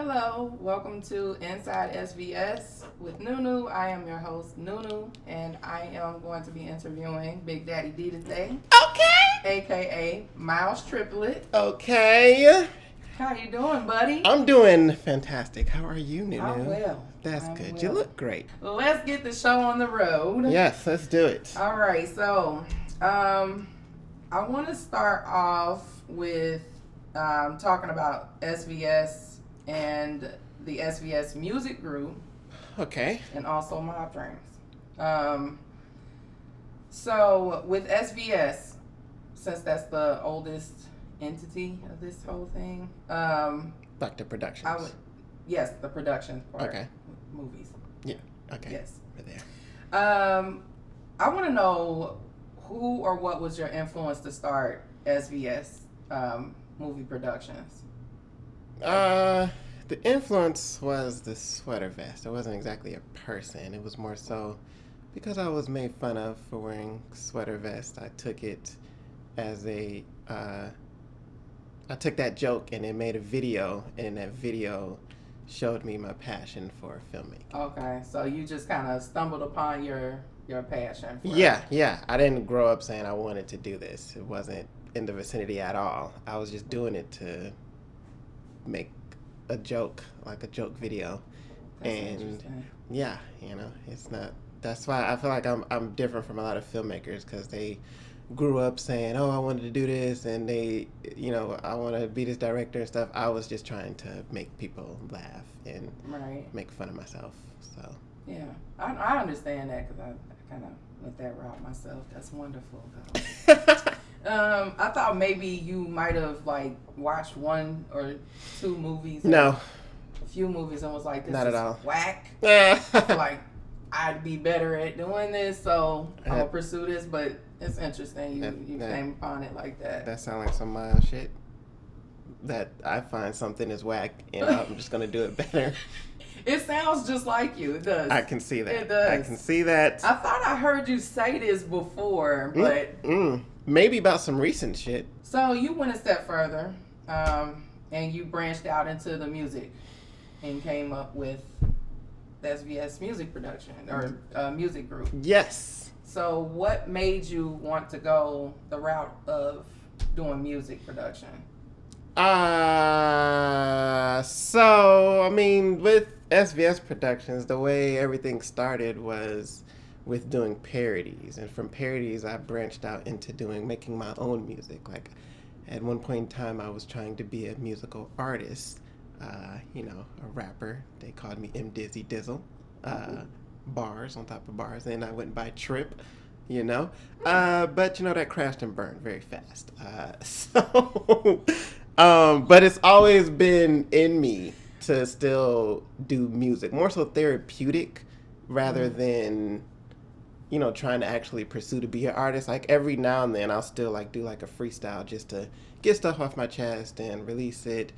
Hello, welcome to Inside SVS with Nunu. I am your host, Nunu, and I am going to be interviewing Big Daddy D today, Okay. aka Miles Triplet. Okay. How you doing, buddy? I'm doing fantastic. How are you, Nunu? I'm well. That's I'm good. well. You look great. Let's get the show on the road. Yes, let's do it. All right, so I want to start off with talking about SVS and the SVS Music Group. Okay. And also Mob Dreams. So with SVS, since that's the oldest entity of this whole thing, Back to productions. yes, the production part. Okay. Movies. Yeah. Okay. Yes. We're there. I want to know who or what was your influence to start SVS movie productions. The influence was the sweater vest. It wasn't exactly a person. It was more so because I was made fun of for wearing sweater vest. I took it as I took that joke and then made a video, and that video showed me my passion for filmmaking. Okay, so you just kind of stumbled upon your passion. Yeah. I didn't grow up saying I wanted to do this. It wasn't in the vicinity at all. I was just doing it to make a joke, like a joke video. That's interesting. Yeah, it's not. That's why I feel like I'm different from a lot of filmmakers, because they grew up saying, "Oh, I wanted to do this," and I want to be this director and stuff. I was just trying to make people laugh and make fun of myself. So yeah, I understand that, because I kind of went that route myself. That's wonderful, though. I thought maybe you might have watched one or two movies. No. A few movies and was like, "This not is at all. Whack." I feel like I'd be better at doing this, so I'm gonna pursue this. But it's interesting you came upon it like that. That sounds like some mild shit. That I find something is whack and I'm just gonna do it better. It sounds just like you. It does. I can see that. It does. I can see that. I thought I heard you say this before, but maybe about some recent shit. So you went a step further, and you branched out into the music, and came up with the SVS Music Production or Music Group. Yes. So what made you want to go the route of doing music production? With SVS Productions, the way everything started was with doing parodies, and from parodies I branched out into making my own music. Like at one point in time I was trying to be a musical artist, a rapper. They called me M Dizzy Dizzle. Bars on top of bars, and I went by Trip, but that crashed and burned very fast. But it's always been in me to still do music, more so therapeutic rather than trying to actually pursue to be an artist. Like every now and then I'll still do a freestyle just to get stuff off my chest and release it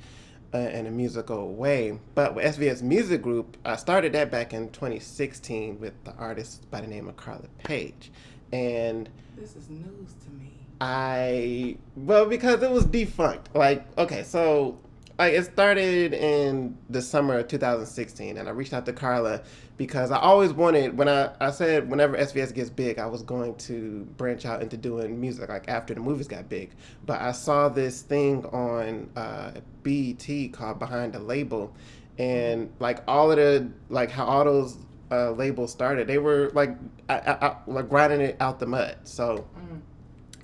in a musical way. But with SVS Music Group, I started that back in 2016 with the artist by the name of Carla Page. And this is news to me. Because it was defunct. It started in the summer of 2016, and I reached out to Carla because I always wanted, when I said whenever SVS gets big, I was going to branch out into doing music, after the movies got big. But I saw this thing on BET called Behind the Label, and all of the, how all those labels started, they were grinding it out the mud. So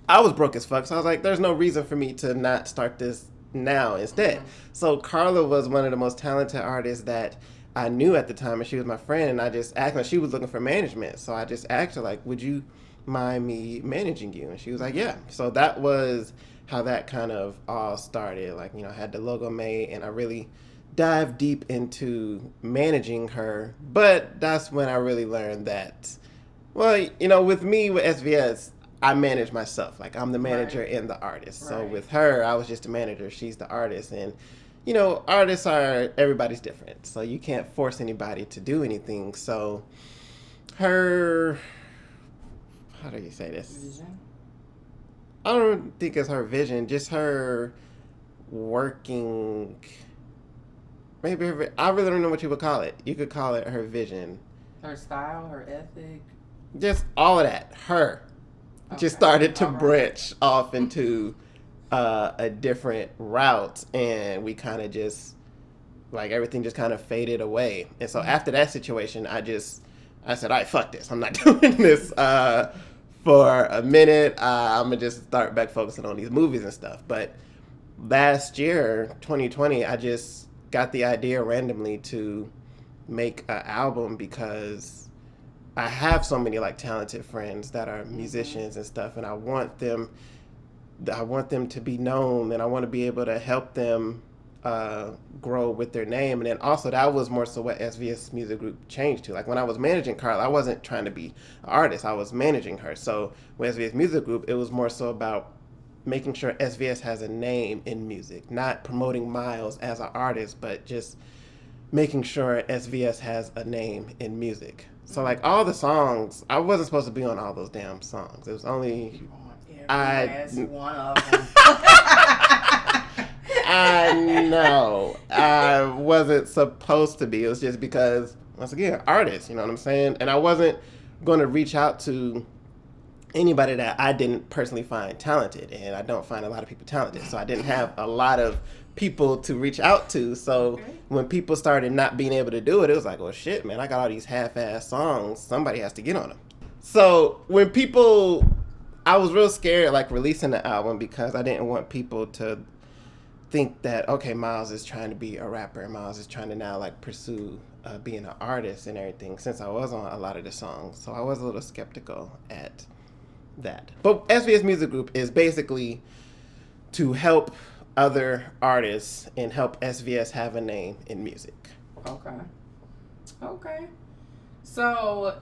I was broke as fuck, so I was like, there's no reason for me to not start this now instead. So Carla was one of the most talented artists that I knew at the time, and she was my friend, and I just asked her, she was looking for management, so I just asked her, would you mind me managing you? And she was like, yeah. So that was how that kind of all started. I had the logo made, and I really dived deep into managing her, but that's when I really learned that, with me, with SVS, I manage myself. I'm the manager and the artist. So with her, I was just a manager. She's the artist. And, artists everybody's different. So you can't force anybody to do anything. So her, how do you say this? Vision? I don't think it's her vision, just her working maybe I really don't know what you would call it. You could call it her vision. Her style, her ethic. Just all of that. Her just started to branch off into a different route, and we kind of just like everything just kind of faded away. And so after that situation, I said, all right, fuck this. I'm not doing this for a minute. I'm gonna just start back focusing on these movies and stuff. But last year, 2020, I just got the idea randomly to make an album because I have so many like talented friends that are musicians and stuff, and I want them to be known, and I want to be able to help them grow with their name. And then also that was more so what Svs Music Group changed to. Like when I was managing Carla, I wasn't trying to be an artist, I was managing her. So with Svs Music Group, it was more so about making sure SVS has a name in music, not promoting Miles as an artist, but just making sure SVS has a name in music. So like all the songs, I wasn't supposed to be on all those damn songs. It was only one of them. I know. I wasn't supposed to be. It was just because, once again, artists, you know what I'm saying? And I wasn't going to reach out to anybody that I didn't personally find talented. And I don't find a lot of people talented. So I didn't have a lot of people to reach out to. So when people started not being able to do it, it was like, oh shit, man, I got all these half-ass songs. Somebody has to get on them. So when I was real scared like releasing the album because I didn't want people to think that, okay, Miles is trying to be a rapper. Miles is trying to now like pursue being an artist and everything, since I was on a lot of the songs. So I was a little skeptical at that. But Svs Music Group is basically to help other artists and help SVS have a name in music. Okay. So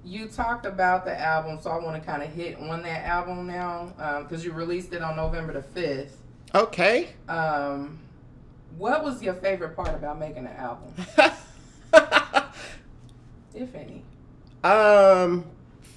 you talked about the album, so I want to kind of hit on that album now, because you released it on November the 5th. Okay. What was your favorite part about making the album? If any.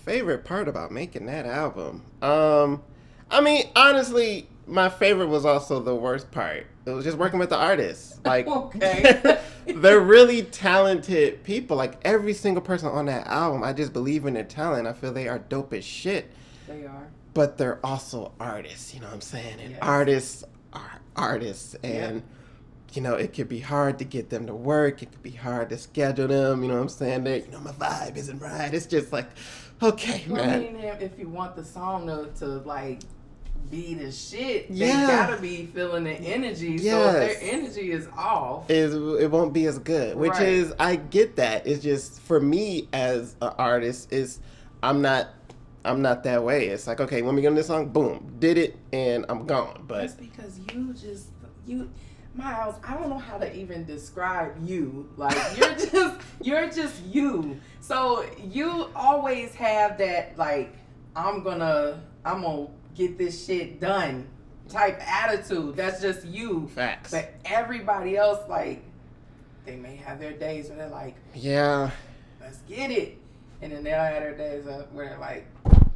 Favorite part about making that album? I mean, honestly, my favorite was also the worst part. It was just working with the artists. Like, okay. They're really talented people. Like, every single person on that album, I just believe in their talent. I feel they are dope as shit. They are. But they're also artists, you know what I'm saying? And yes. Artists are artists. And, you know, it could be hard to get them to work. It could be hard to schedule them, you know what I'm saying? My vibe isn't right. It's just like, okay, man. I mean, if you want the song to like, be the shit, they gotta be feeling the energy. Yes. So if their energy is off, it won't be as good. Which is, I get that. It's just, for me as an artist, I'm not that way. It's like, okay, when we get on this song, boom, did it, and I'm gone. But that's because you Miles, I don't know how to even describe you. Like, you're just you. So you always have that, like, I'm gonna get this shit done type attitude. That's just you. Facts. But everybody else, like, they may have their days where they're like, yeah, let's get it. And then they'll have their days where they're like,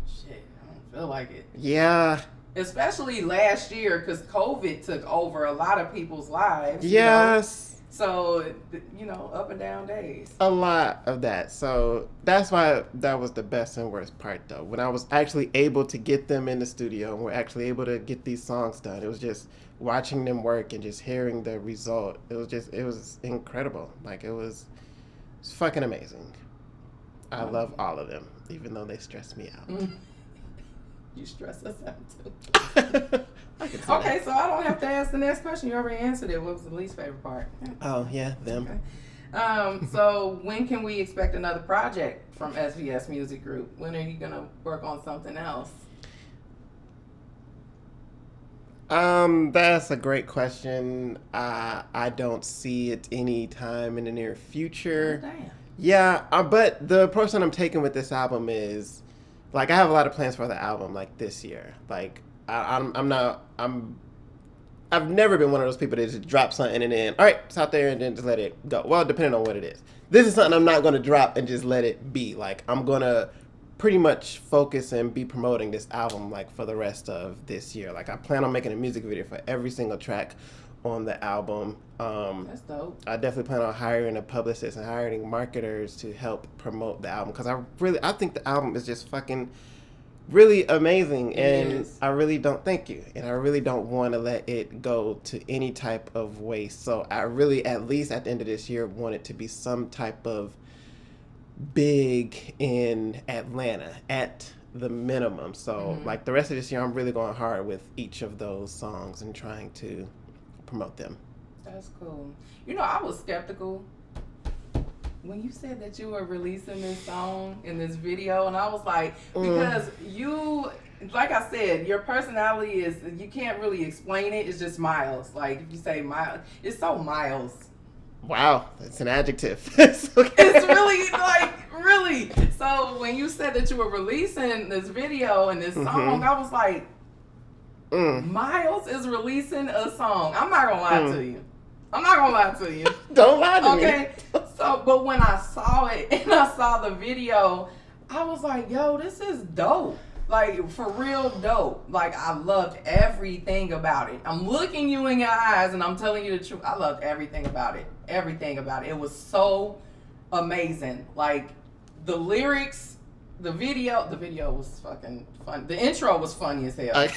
shit, I don't feel like it. Yeah. Especially last year, because COVID took over a lot of people's lives. Yes. So, up and down days. A lot of that. So that's why that was the best and worst part, though. When I was actually able to get them in the studio and we're actually able to get these songs done, it was just watching them work and just hearing the result. It was incredible. Like, it was fucking amazing. I love all of them, even though they stress me out. You stress us out, too. Okay, so I don't have to ask the next question. You already answered it. What was the least favorite part? Oh, yeah, them. Okay. So when can we expect another project from Svs Music Group? When are you going to work on something else? That's a great question. I don't see it any time in the near future. Oh, damn. Yeah, but the approach that I'm taking with this album is, like, I have a lot of plans for the album, like, this year. Like, I've never been one of those people that just drop something and then, all right, it's out there and then just let it go. Well, depending on what it is. This is something I'm not going to drop and just let it be. Like, I'm going to pretty much focus and be promoting this album, like, for the rest of this year. Like, I plan on making a music video for every single track on the album. That's dope. I definitely plan on hiring a publicist and hiring marketers to help promote the album because I think the album is just fucking really amazing, and I really don't thank you, and I really don't want to let it go to any type of waste. So I really, at least at the end of this year, want it to be some type of big in Atlanta at the minimum. So like the rest of this year, I'm really going hard with each of those songs and trying to promote them. That's cool. You know, I was skeptical when you said that you were releasing this song in this video, and I was like, because you, like I said, your personality is, you can't really explain it. It's just Miles. Like, if you say Miles, it's so Miles. Wow, that's an adjective. It's really, like, really. So when you said that you were releasing this video and this song, I was like, Miles is releasing a song. I'm not gonna lie to you. I'm not gonna lie to you. Don't lie to me. Okay. So, but when I saw it and I saw the video, I was like, yo, this is dope. Like, for real dope. Like, I loved everything about it. I'm looking you in your eyes and I'm telling you the truth. I loved everything about it. Everything about it. It was so amazing. Like, the lyrics, the video was fucking fun. The intro was funny as hell.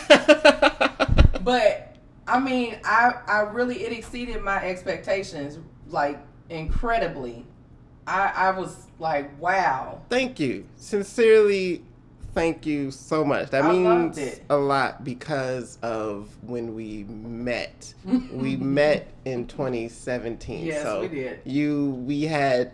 But I mean, I really, it exceeded my expectations, like, incredibly. I was like, wow. Thank you. Sincerely, thank you so much. That means a lot because of when we met. We met in 2017. Yes, so we did. We had,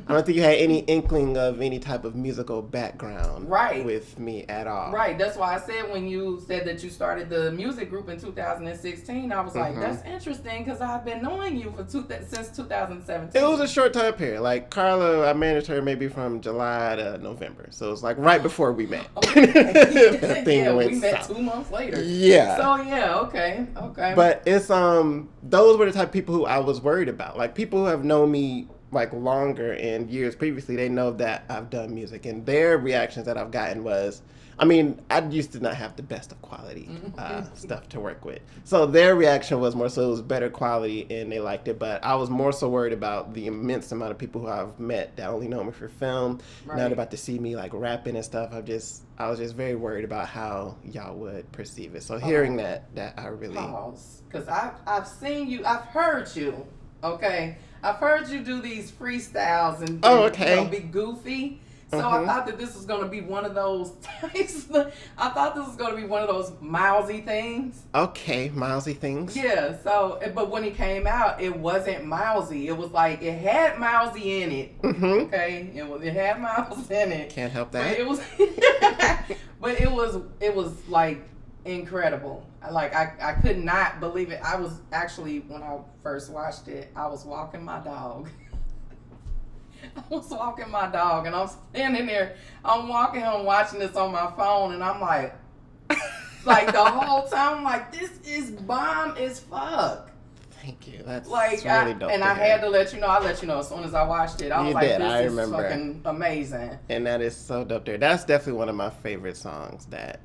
I don't think you had any inkling of any type of musical background with me at all. Right. That's why I said when you said that you started the music group in 2016, I was like, that's interesting because I've been knowing you for since 2017. It was a short time period. Like, Carla, I managed her maybe from July to November. So it's like right before we met. Okay. We met 2 months later. Yeah. So okay. But it's those were the type of people who I was worried about. Like, people who have known me like longer and years previously, they know that I've done music, and their reactions that I've gotten was, I mean, I used to not have the best of quality stuff to work with. So their reaction was more so it was better quality and they liked it. But I was more so worried about the immense amount of people who I've met that only know me for film. Now they're about to see me like rapping and stuff. I was just very worried about how y'all would perceive it. So hearing that I really... Pause. Because I've seen you, I've heard you, okay? I've heard you do these freestyles and be goofy. So I thought that this was going to be one of those types. I thought this was going to be one of those Milesy things. Okay, Milesy things. Yeah, so, but when it came out, it wasn't Milesy. It was like, it had Milesy in it. Okay? It had Miles in it. Can't help that. But it was like incredible. Like, I could not believe it. I was actually, when I first watched it, I was walking my dog. And I'm standing there. I'm walking home watching this on my phone, and I'm like the whole time, I'm like, this is bomb as fuck. Thank you. That's like, really dope. And I had to let you know. I let you know as soon as I watched it. I was like, this is fucking amazing. And that is so dope there. That's definitely one of my favorite songs that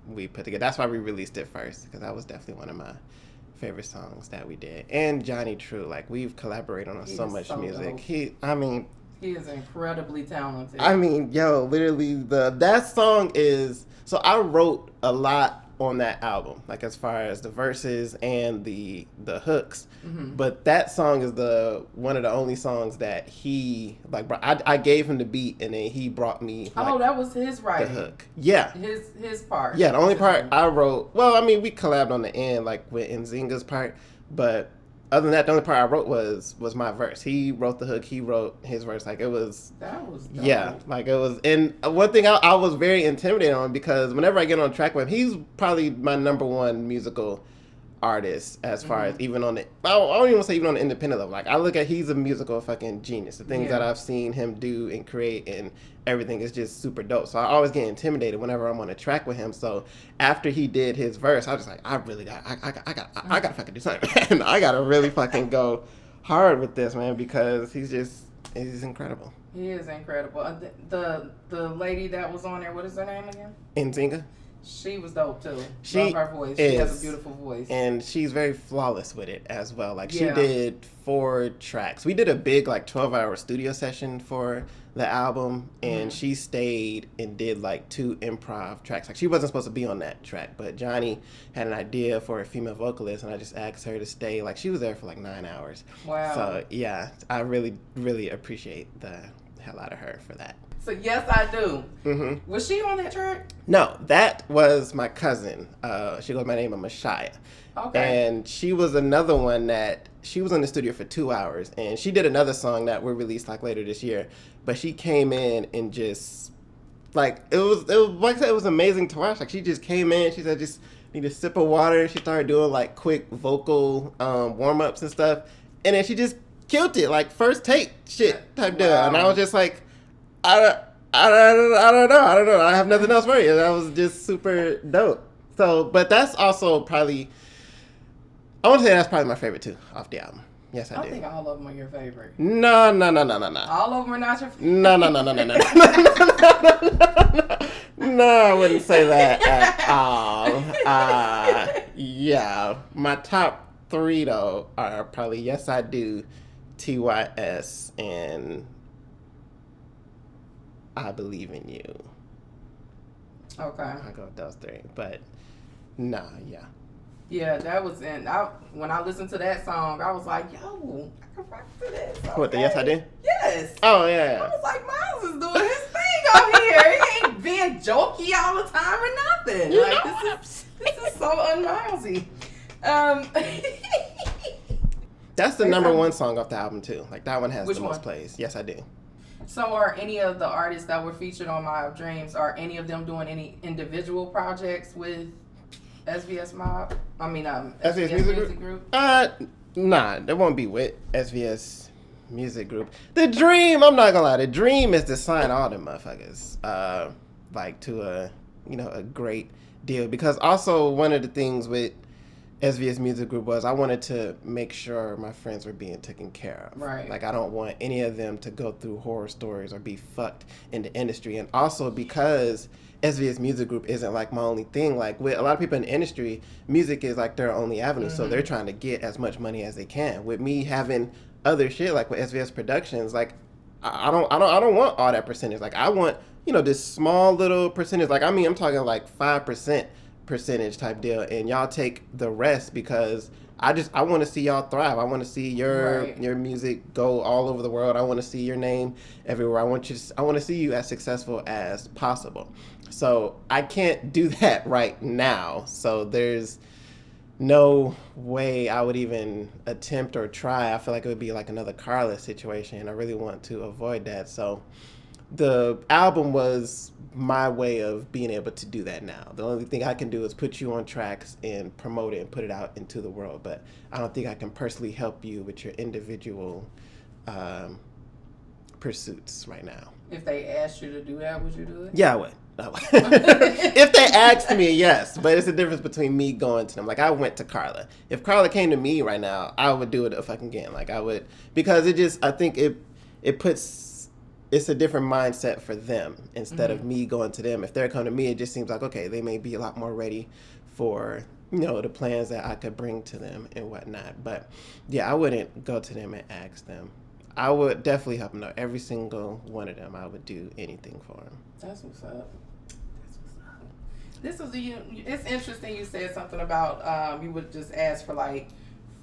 we put together. That's why we released it first, because that was definitely one of my favorite songs that we did. And Johnny True, like, we've collaborated on so much music. Dope. He is incredibly talented. I mean, yo, literally that song is, so I wrote a lot on that album, like as far as the verses and the hooks. But that song is one of the only songs that he like. I gave him the beat, and then he brought me. Like, that was his writing. The hook, yeah, his part. Yeah, the only part I wrote. Well, I mean, we collabed on the end, like with Nzinga's part, but other than that, the only part I wrote was my verse. He wrote the hook. He wrote his verse. Like, it was... That was dope. Yeah, like, it was... And one thing I was very intimidated on, because whenever I get on track with him, he's probably my number one musical artist as far as even on the... I don't even want to say even on the independent level. Like, I look at... He's a musical fucking genius. The things that I've seen him do and create and everything is just super dope. So I always get intimidated whenever I'm on a track with him. So after he did his verse, I was just like, I gotta fucking do something. And I gotta really fucking go hard with this, man, because he's incredible. He is incredible. The lady that was on there, what is her name again? Nzinga. She was dope too. Love her voice. She has a beautiful voice. And she's very flawless with it as well. Like, she Yeah. did 4 tracks. We did a big, like, 12-hour studio session for the album, and she stayed and did, like, 2 improv tracks. Like, she wasn't supposed to be on that track, but Johnny had an idea for a female vocalist, and I just asked her to stay. Like, she was there for, like, 9 hours. Wow. So, yeah, I really, really appreciate the hell out of her for that. So, Yes, I Do. Mm-hmm. Was she on that track? No, that was my cousin. She goes by the name of Mashaya. Okay. And she was another one that, she was in the studio for 2 hours, and she did another song that will release like later this year. But she came in and just, like, it was like I said, it was amazing to watch. Like, she just came in, she said, just need a sip of water. She started doing like quick vocal warm-ups and stuff. And then she just killed it, like first take shit type deal. And I was just like, I don't know. I have nothing else for you. That was just super dope. So, but that's also probably, I want to say that's probably my favorite too off the album. Yes, I do. I think all of them are your favorite. No. All of them are not your favorite? No. No, I wouldn't say that at all. Yeah, my top 3 though are probably Yes I Do, TYS, and I Believe in You. Okay. I'll go with those 3. But, nah, yeah. Yeah, that was when I listened to that song, I was like, yo, I can rock to this. Okay. What, the Yes I Do? Yes. Oh, yeah. I was like, Miles is doing his thing out here. He ain't being jokey all the time or nothing. Like, this is so un-Milesy. That's the number 1 song off the album, too. Like, that one has Which the most one? plays. Yes, I Do. So are any of the artists that were featured on My Dreams, are any of them doing any individual projects with SVS Mob? I mean, SVS Music Group? Nah, that won't be with SVS Music Group. The dream, I'm not gonna lie, the dream is to sign all them motherfuckers, like to a great deal. Because also one of the things with SVS Music Group was I wanted to make sure my friends were being taken care of. Right. Like, I don't want any of them to go through horror stories or be fucked in the industry. And also because SVS Music Group isn't like my only thing. Like, with a lot of people in the industry, music is like their only avenue. So they're trying to get as much money as they can. With me having other shit like with SVS Productions, like I don't want all that percentage. Like, I want, this small little percentage. Like, I mean, I'm talking like 5% percentage type deal, and y'all take the rest because I want to see y'all thrive. I want to see your music go all over the world. I want to see your name everywhere. I want to see you as successful as possible. So I can't do that right now. So there's no way I would even attempt or try. I feel like it would be like another Carla situation, and I really want to avoid that. So the album was my way of being able to do that now. The only thing I can do is put you on tracks and promote it and put it out into the world. But I don't think I can personally help you with your individual pursuits right now. If they asked you to do that, would you do it? Yeah, I would. If they asked me, yes. But it's a difference between me going to them. Like, I went to Carla. If Carla came to me right now, I would do it if I can again. Like, I would, because I think it puts, it's a different mindset for them instead of me going to them. If they're coming to me, it just seems like, okay, they may be a lot more ready for, the plans that I could bring to them and whatnot. But yeah, I wouldn't go to them and ask them. I would definitely help them know. Every single one of them, I would do anything for them. That's what's up. This was it's interesting you said something about you would just ask for like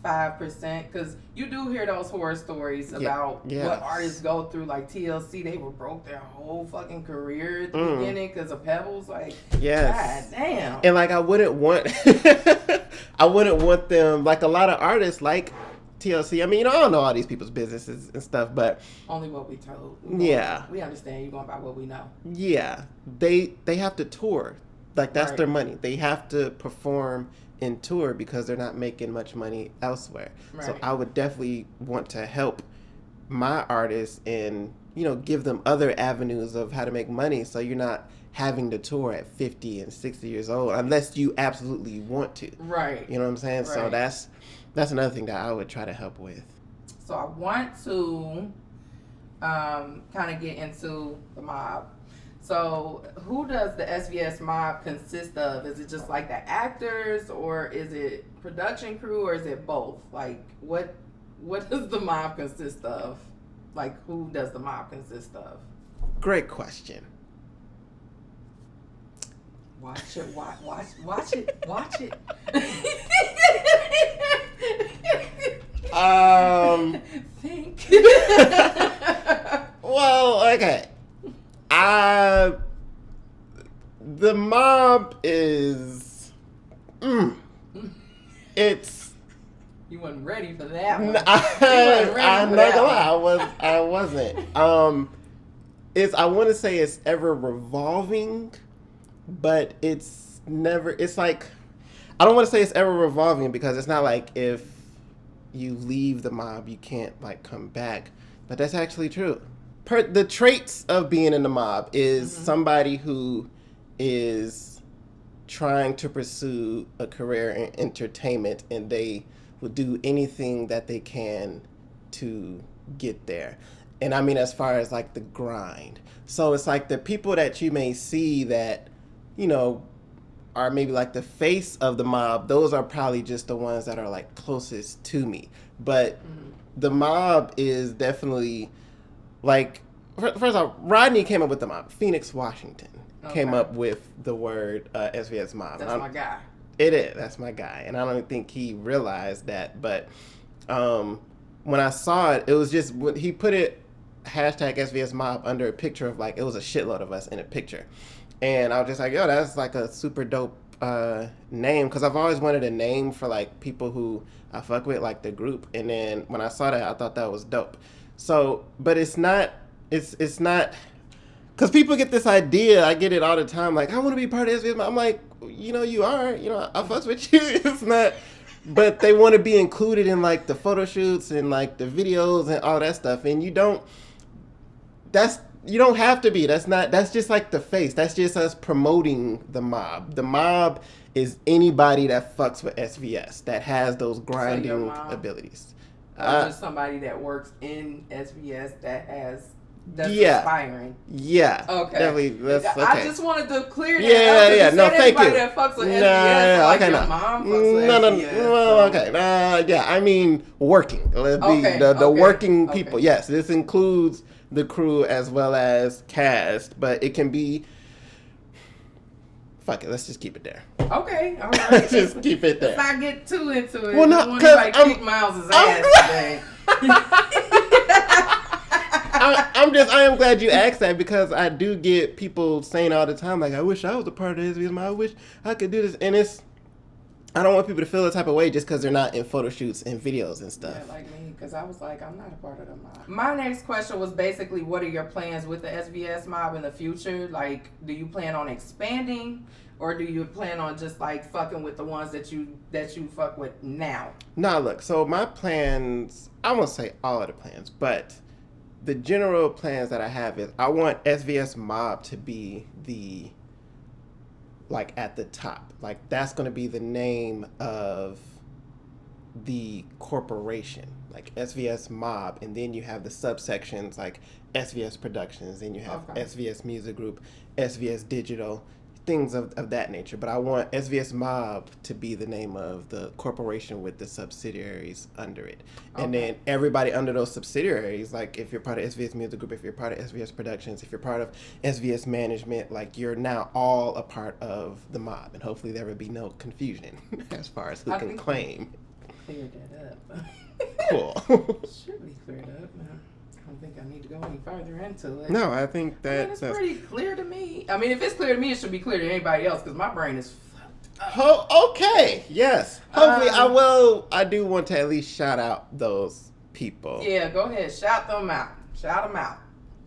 5%, because you do hear those horror stories about what artists go through. Like TLC, they were broke their whole fucking career at the beginning because of Pebbles. Like, God damn. And like, I wouldn't want them, like a lot of artists like TLC. I mean, I don't know all these people's businesses and stuff, but only what we told. We understand you going by what we know. Yeah, they have to tour. Like, that's their money. They have to perform and tour because they're not making much money elsewhere. Right. So I would definitely want to help my artists and, give them other avenues of how to make money, so you're not having to tour at 50 and 60 years old unless you absolutely want to. Right. You know what I'm saying? Right. So that's another thing that I would try to help with. So I want to kind of get into the mob. So, who does the SVS mob consist of? Is it just like the actors, or is it production crew, or is it both? Like, what does the mob consist of? Like, who does the mob consist of? Great question. Watch it. Think. Well, okay. The mob is. It's. You wasn't ready for that one. I'm not gonna lie, I wasn't. It's. I want to say it's ever revolving, but it's never. It's like. I don't want to say it's ever revolving because it's not like if you leave the mob, you can't like come back. But that's actually true. The traits of being in the mob is somebody who is trying to pursue a career in entertainment, and they will do anything that they can to get there. And I mean, as far as like the grind. So it's like the people that you may see that, you know, are maybe like the face of the mob, those are probably just the ones that are like closest to me. But the mob is definitely like, first of all, Rodney came up with the mob. Phoenix, Washington came up with the word SVS mob. That's my guy. It is. That's my guy. And I don't think he realized that. But when I saw it, it was just, he put it, hashtag SVS mob, under a picture of like, it was a shitload of us in a picture. And I was just like, yo, that's like a super dope name. Because I've always wanted a name for like people who I fuck with, like the group. And then when I saw that, I thought that was dope. So, but it's not, because people get this idea, I get it all the time, like, I want to be part of SVS. I'm like, you know, you are, you know, I fucks with you. It's not, but they want to be included in like the photo shoots and like the videos and all that stuff. And you don't have to be. That's just like the face. That's just us promoting the mob. The mob is anybody that fucks with SVS, that has those grinding abilities. Just somebody that works in SVS that's inspiring. Yeah. Okay. Definitely. That's okay. I just wanted to clear that up. Yeah. No, thank you. That fucks with SVS, like okay, your mom fucks with SVS. Well, okay. Yeah. I mean, working. The working people. Yes, this includes the crew as well as cast, but it can be. Fuck it. Let's just keep it there. Okay. All right. Just keep it there. Let's not get too into it. Well, no, because kick Miles' ass today. I am glad you asked that, because I do get people saying all the time, like, I wish I was a part of this. I wish I could do this. And I don't want people to feel the type of way just because they're not in photo shoots and videos and stuff. Yeah, like me, because I was like, I'm not a part of the mob. My next question was basically, what are your plans with the SVS mob in the future? Like, do you plan on expanding, or do you plan on just like fucking with the ones that you fuck with now? Nah, look, so my plans, I won't say all of the plans, but the general plans that I have is I want SVS mob to be the, like, at the top. Like, that's going to be the name of the corporation, like SVS mob, and then you have the subsections like SVS Productions, then you have Svs Music Group, SVS Digital, things of that nature. But I want SVS mob to be the name of the corporation with the subsidiaries under it. And then everybody under those subsidiaries, like if you're part of SVS Music Group, if you're part of SVS Productions, if you're part of SVS Management, like you're now all a part of the mob. And hopefully there will be no confusion as far as who can claim. Cleared that up. Cool. Should be cleared up now. I don't think I need to go any further into it. No, I think that's pretty clear to me. I mean, if it's clear to me, it should be clear to anybody else, because my brain is fucked up. Okay, yes. Hopefully I do want to at least shout out those people. Yeah, go ahead. Shout them out.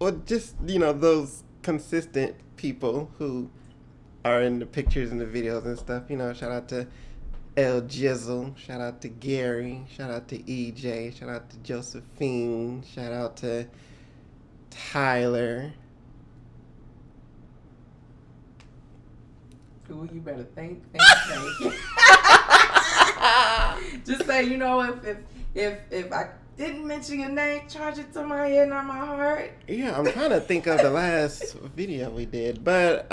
Or just, those consistent people who are in the pictures and the videos and stuff. Shout out to El Jizzle, shout out to Gary, shout out to EJ, shout out to Josephine, shout out to Tyler. Ooh, you better think. Just say, if didn't mention your name. Charge it to my head, not my heart. Yeah, I'm trying to think of the last video we did, but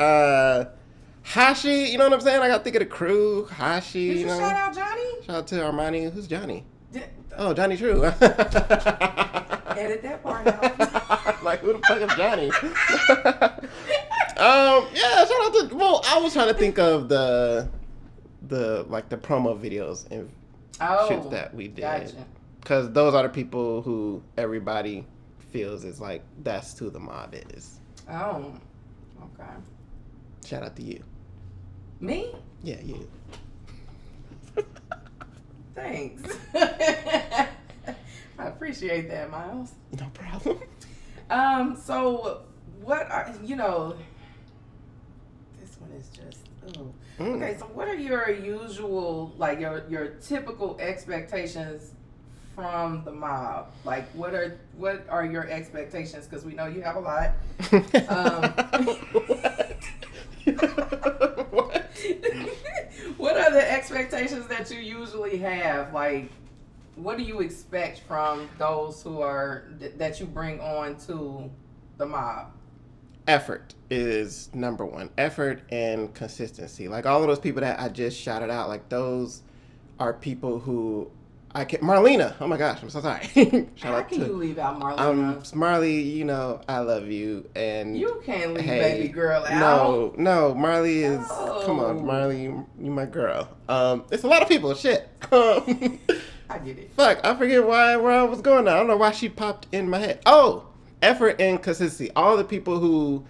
Hashi, you know what I'm saying? I gotta think of the crew. Hashi, Did you shout out Johnny? Shout out to Armani. Who's Johnny? Did, Oh, Johnny True. edit that part out. Like, who the fuck is Johnny? Yeah, shout out to. Well, I was trying to think of the promo videos and shoots that we did. Gotcha. Because those are the people who everybody feels is like, that's who the mob is. Oh, okay. Shout out to you. Me? Yeah, you. Thanks. I appreciate that, Miles. No problem. So what are, this one is just, oh. Okay, so what are your usual, like your typical expectations from the mob? Like what are your expectations? Because we know you have a lot. What? What are the expectations that you usually have? Like, what do you expect from those who are that you bring on to the mob? Effort is number one. Effort and consistency. Like all of those people that I just shouted out, like those are people who I can. Marlena. Oh my gosh, I'm so sorry. How can you leave out Marlena? Marley, I love you, and you can't leave baby girl out. No, Marley is. No. Come on, Marley, you my girl. It's a lot of people. Shit. I get it. Fuck, I forget where I was going now. I don't know why she popped in my head. Oh, effort and consistency. All the people who,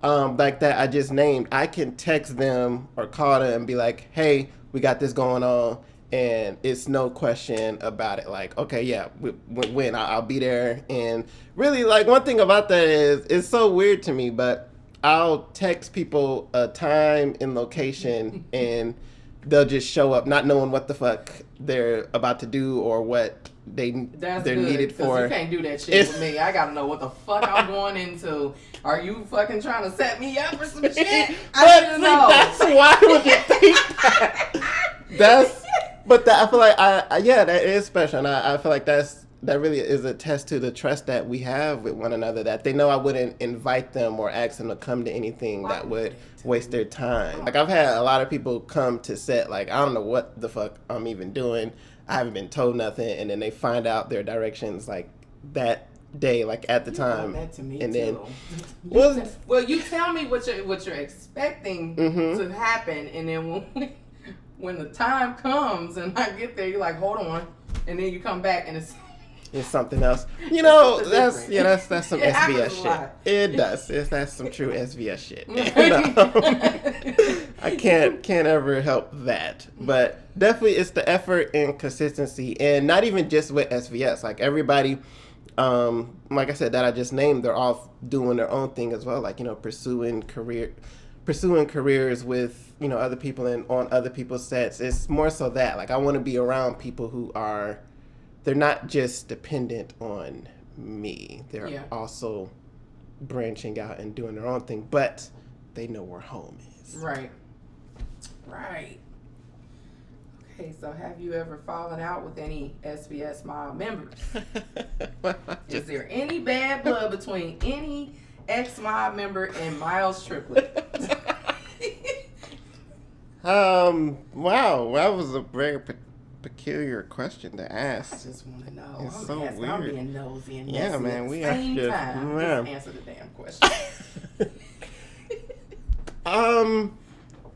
like that I just named, I can text them or call them and be like, hey, we got this going on. And it's no question about it. Like, okay, yeah, when I'll be there. And really, like, one thing about that is, it's so weird to me, but I'll text people a time and location and they'll just show up not knowing what the fuck they're about to do or what they're needed for. You can't do that shit with me. I gotta know what the fuck I'm going into. Are you fucking trying to set me up for some shit? I need to know. That's why would you think that? I feel like that is special, and I feel like that really is a test to the trust that we have with one another. That they know I wouldn't invite them or ask them to come to anything that would waste their time. Like I've had a lot of people come to set, like I don't know what the fuck I'm even doing. I haven't been told nothing, and then they find out their directions like that day, like at the time. That to me and too. Then well, you tell me what you're expecting to happen, and then when the time comes and I get there, you're like, hold on, and then you come back and it's something else. That's some SVS shit. It does. That's some true SVS shit. I can't ever help that. But definitely it's the effort and consistency, and not even just with SVS. Like everybody, like I said, that I just named, they're all doing their own thing as well. Like, pursuing careers with, other people and on other people's sets. It's more so that, like, I want to be around people who they're not just dependent on me. They're also branching out and doing their own thing, but they know where home is. Right. Okay, so have you ever fallen out with any SVS mob members? Is there any bad blood between any ex-mob member and Miles Triplet? Wow, that was a very peculiar question to ask. I just want to know. It's so weird. I'm being nosy and yeah, man, we are just answer the damn question.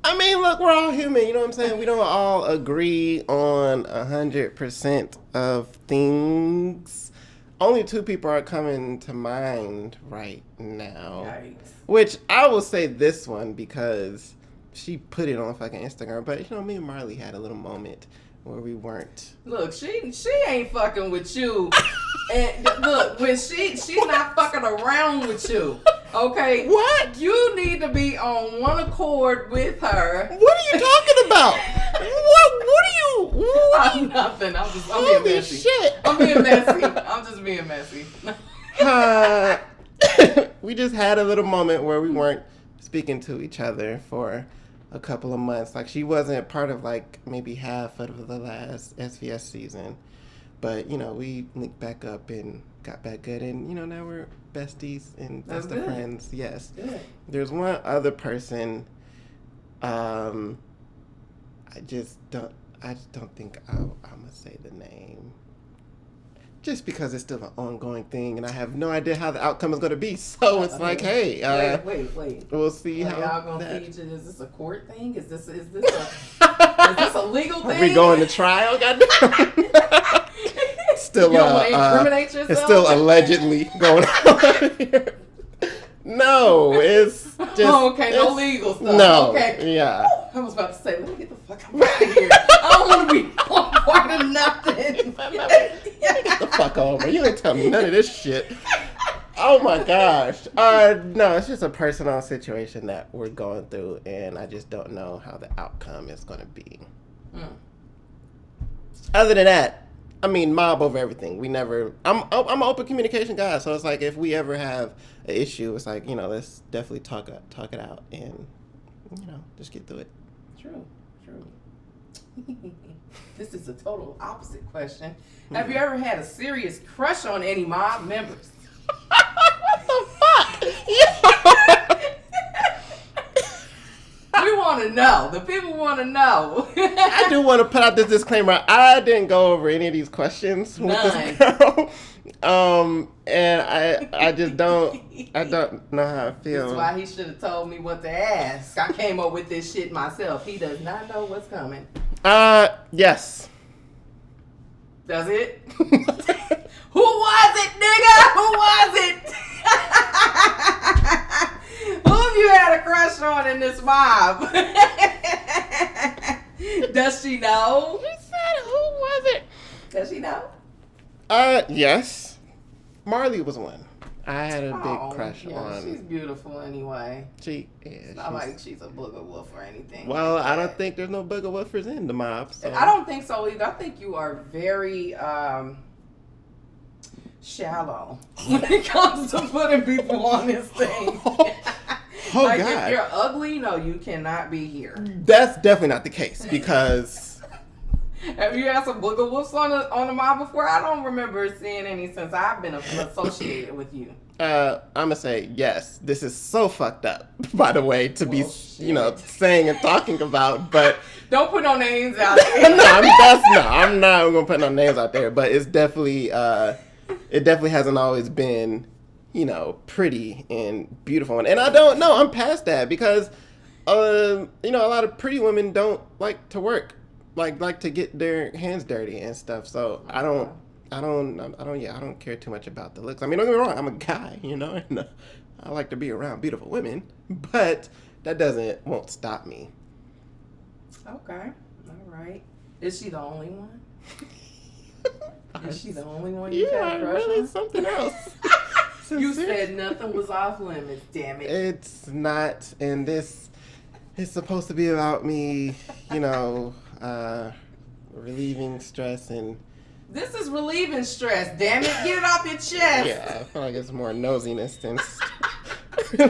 I mean, look, we're all human. You know what I'm saying? We don't all agree on 100% of things. Only two people are coming to mind right now. Yikes. Which I will say this one because she put it on fucking Instagram. But, me and Marley had a little moment where we weren't. Look, she ain't fucking with you. And look, when she's not fucking around with you. Okay? What? You need to be on one accord with her. What are you talking about? I'm nothing. I'm being messy. Shit. I'm being messy. I'm just being messy. We just had a little moment where we weren't speaking to each other for a couple of months. Like, she wasn't part of, like, maybe half of the last SVS season. But, we linked back up and got back good. And, now we're besties and That's best of good. friends. Yes. Good. There's one other person. I just don't think I'm going to say the name. Just because it's still an ongoing thing, and I have no idea how the outcome is going to be. So it's like, hey, wait. We'll see how y'all gonna feed you. Is this a court thing? Is this a legal thing? Are we going to trial? Goddamn. Still, you don't want to incriminate yourself? It's still allegedly going on here. No, it's just... okay, no legal stuff. No, okay. Yeah. I was about to say, let me get the fuck out of here. I don't want to be on part of nothing. Get the fuck over. You ain't tell me none of this shit. Oh my gosh. No, it's just a personal situation that we're going through, and I just don't know how the outcome is going to be. Other than that, I mean, mob over everything. I'm an open communication guy, so it's like if we ever have an issue, it's like, let's definitely talk it out and, just get through it. True. This is a total opposite question. Have you ever had a serious crush on any mob members? What the fuck? We want to know. The people want to know. I do want to put out this disclaimer. I didn't go over any of these questions with this girl. And I just don't know how I feel. That's why he should have told me what to ask. I came up with this shit myself. He does not know what's coming. Yes. Does it? Who was it, nigga? Who was it? Who have you had a crush on in this mob? Does she know? You said who was it? Does she know? Yes. Marley was one. I had a big crush on. She's beautiful anyway. It's not like she's a booger wolf or anything. Well, like I don't think there's no booger woofers in the mob. So. I don't think so either. I think you are very shallow when it comes to putting people on this thing. Oh, like God. if you're ugly, no, you cannot be here. That's definitely not the case because. Have you had some booger wolves on the mob before? I don't remember seeing any since I've been associated with you. I'm gonna say yes. This is so fucked up, by the way, to be saying and talking about. But don't put no names out there. I'm not gonna put no names out there. But it's definitely it definitely hasn't always been pretty and beautiful. And I don't know. I'm past that because a lot of pretty women don't like to work. Like to get their hands dirty and stuff. So I don't care too much about the looks. I mean, don't get me wrong, I'm a guy, and I like to be around beautiful women, but that won't stop me. Okay. All right. Is she the only one? Is she the only one you had a crush on? Something else. You said nothing was off limits, damn it. It's not, and this is supposed to be about me, relieving stress and... This is relieving stress, damn it. Get it off your chest. Yeah, I feel like it's more nosiness than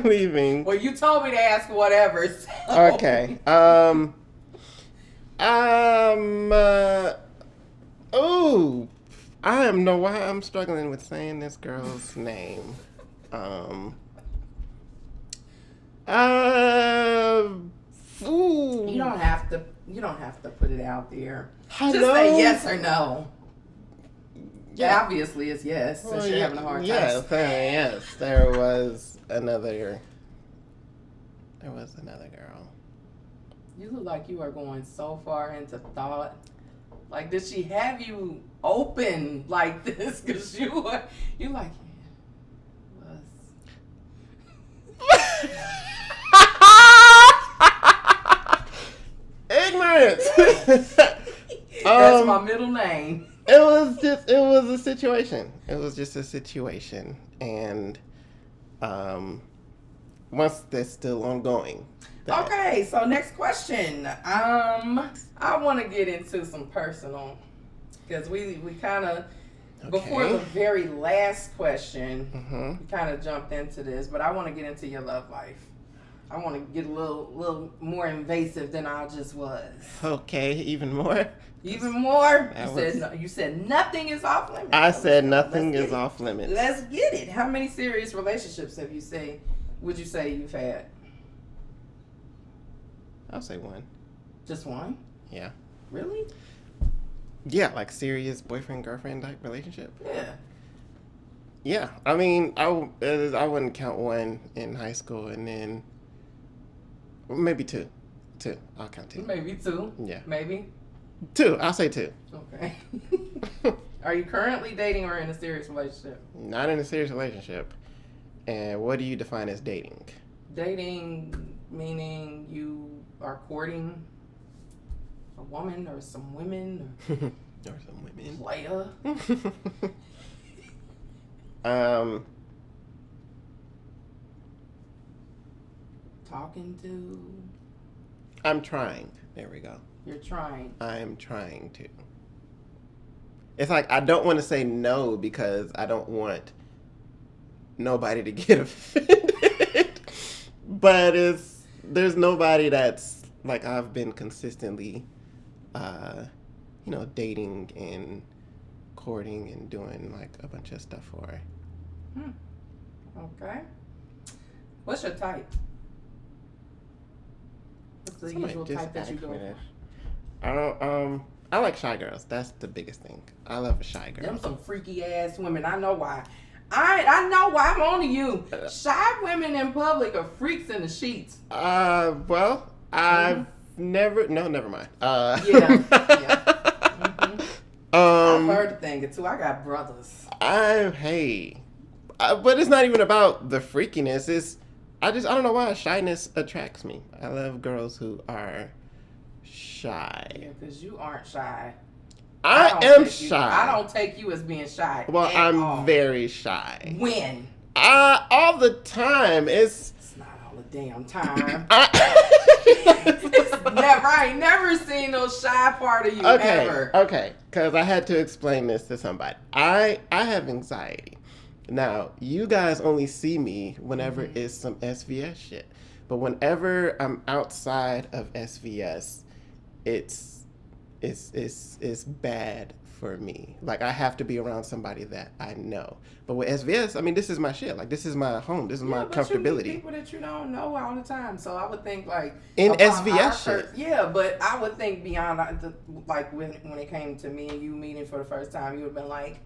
relieving. Well, you told me to ask whatever, so. Okay. I don't know why I'm struggling with saying this girl's name. You don't have to put it out there. Just say yes or no. Yeah. Obviously it's yes, since you're having a hard time. Yes. There was another girl. You look like you are going so far into thought. Like, did she have you open like this? Because you like, yeah, Ignorance. That's my middle name. It was a situation. It was just a situation. And once that's still ongoing. Okay, so next question. I want to get into some personal, because we kind of, before the very last question, we kind of jumped into this, but I want to get into your love life. I want to get a little more invasive than I just was. Okay, even more. Even more? You said nothing is off limits. I said nothing is off limits. Let's get it. How many serious relationships would you say you've had? I'll say one. Just one? Yeah. Really? Yeah, like serious boyfriend-girlfriend type relationship. Yeah. Yeah, I mean, I wouldn't count one in high school, and then maybe two. I'll count two. Maybe two. Yeah. Maybe. Two. I'll say two. Okay. Are you currently dating or in a serious relationship? Not in a serious relationship. And what do you define as dating? Dating meaning you are courting a woman or some women or some women. Player. Talking to. I'm trying. There we go. You're trying. I'm trying to. It's like I don't want to say no because I don't want nobody to get offended. But there's nobody that's like I've been consistently, dating and courting and doing like a bunch of stuff for. Okay. What's your type? What's the usual type that you go for? I like shy girls. That's the biggest thing. I love a shy girl. Them some freaky ass women. I know why. I know why I'm on to you. Shy women in public are freaks in the sheets. Well, I've never. No, never mind. Yeah. Mm-hmm. I've heard the thing too. I got brothers. But it's not even about the freakiness. I don't know why shyness attracts me. I love girls who are shy. Yeah, because you aren't shy. I am shy. I don't take you as being shy. Well, I'm very shy. When? All the time. It's not all the damn time. It's never. I ain't never seen no shy part of you ever. Okay, because I had to explain this to somebody. I have anxiety. Now, you guys only see me whenever it's some SVS shit. But whenever I'm outside of SVS, it's bad for me. Like, I have to be around somebody that I know. But with SVS, I mean, this is my shit. Like, this is my home. This is my comfortability. You meet people that you don't know all the time. So I would think, like... In SVS shit. Yeah, but I would think beyond, like, when it came to me and you meeting for the first time, you would have been like...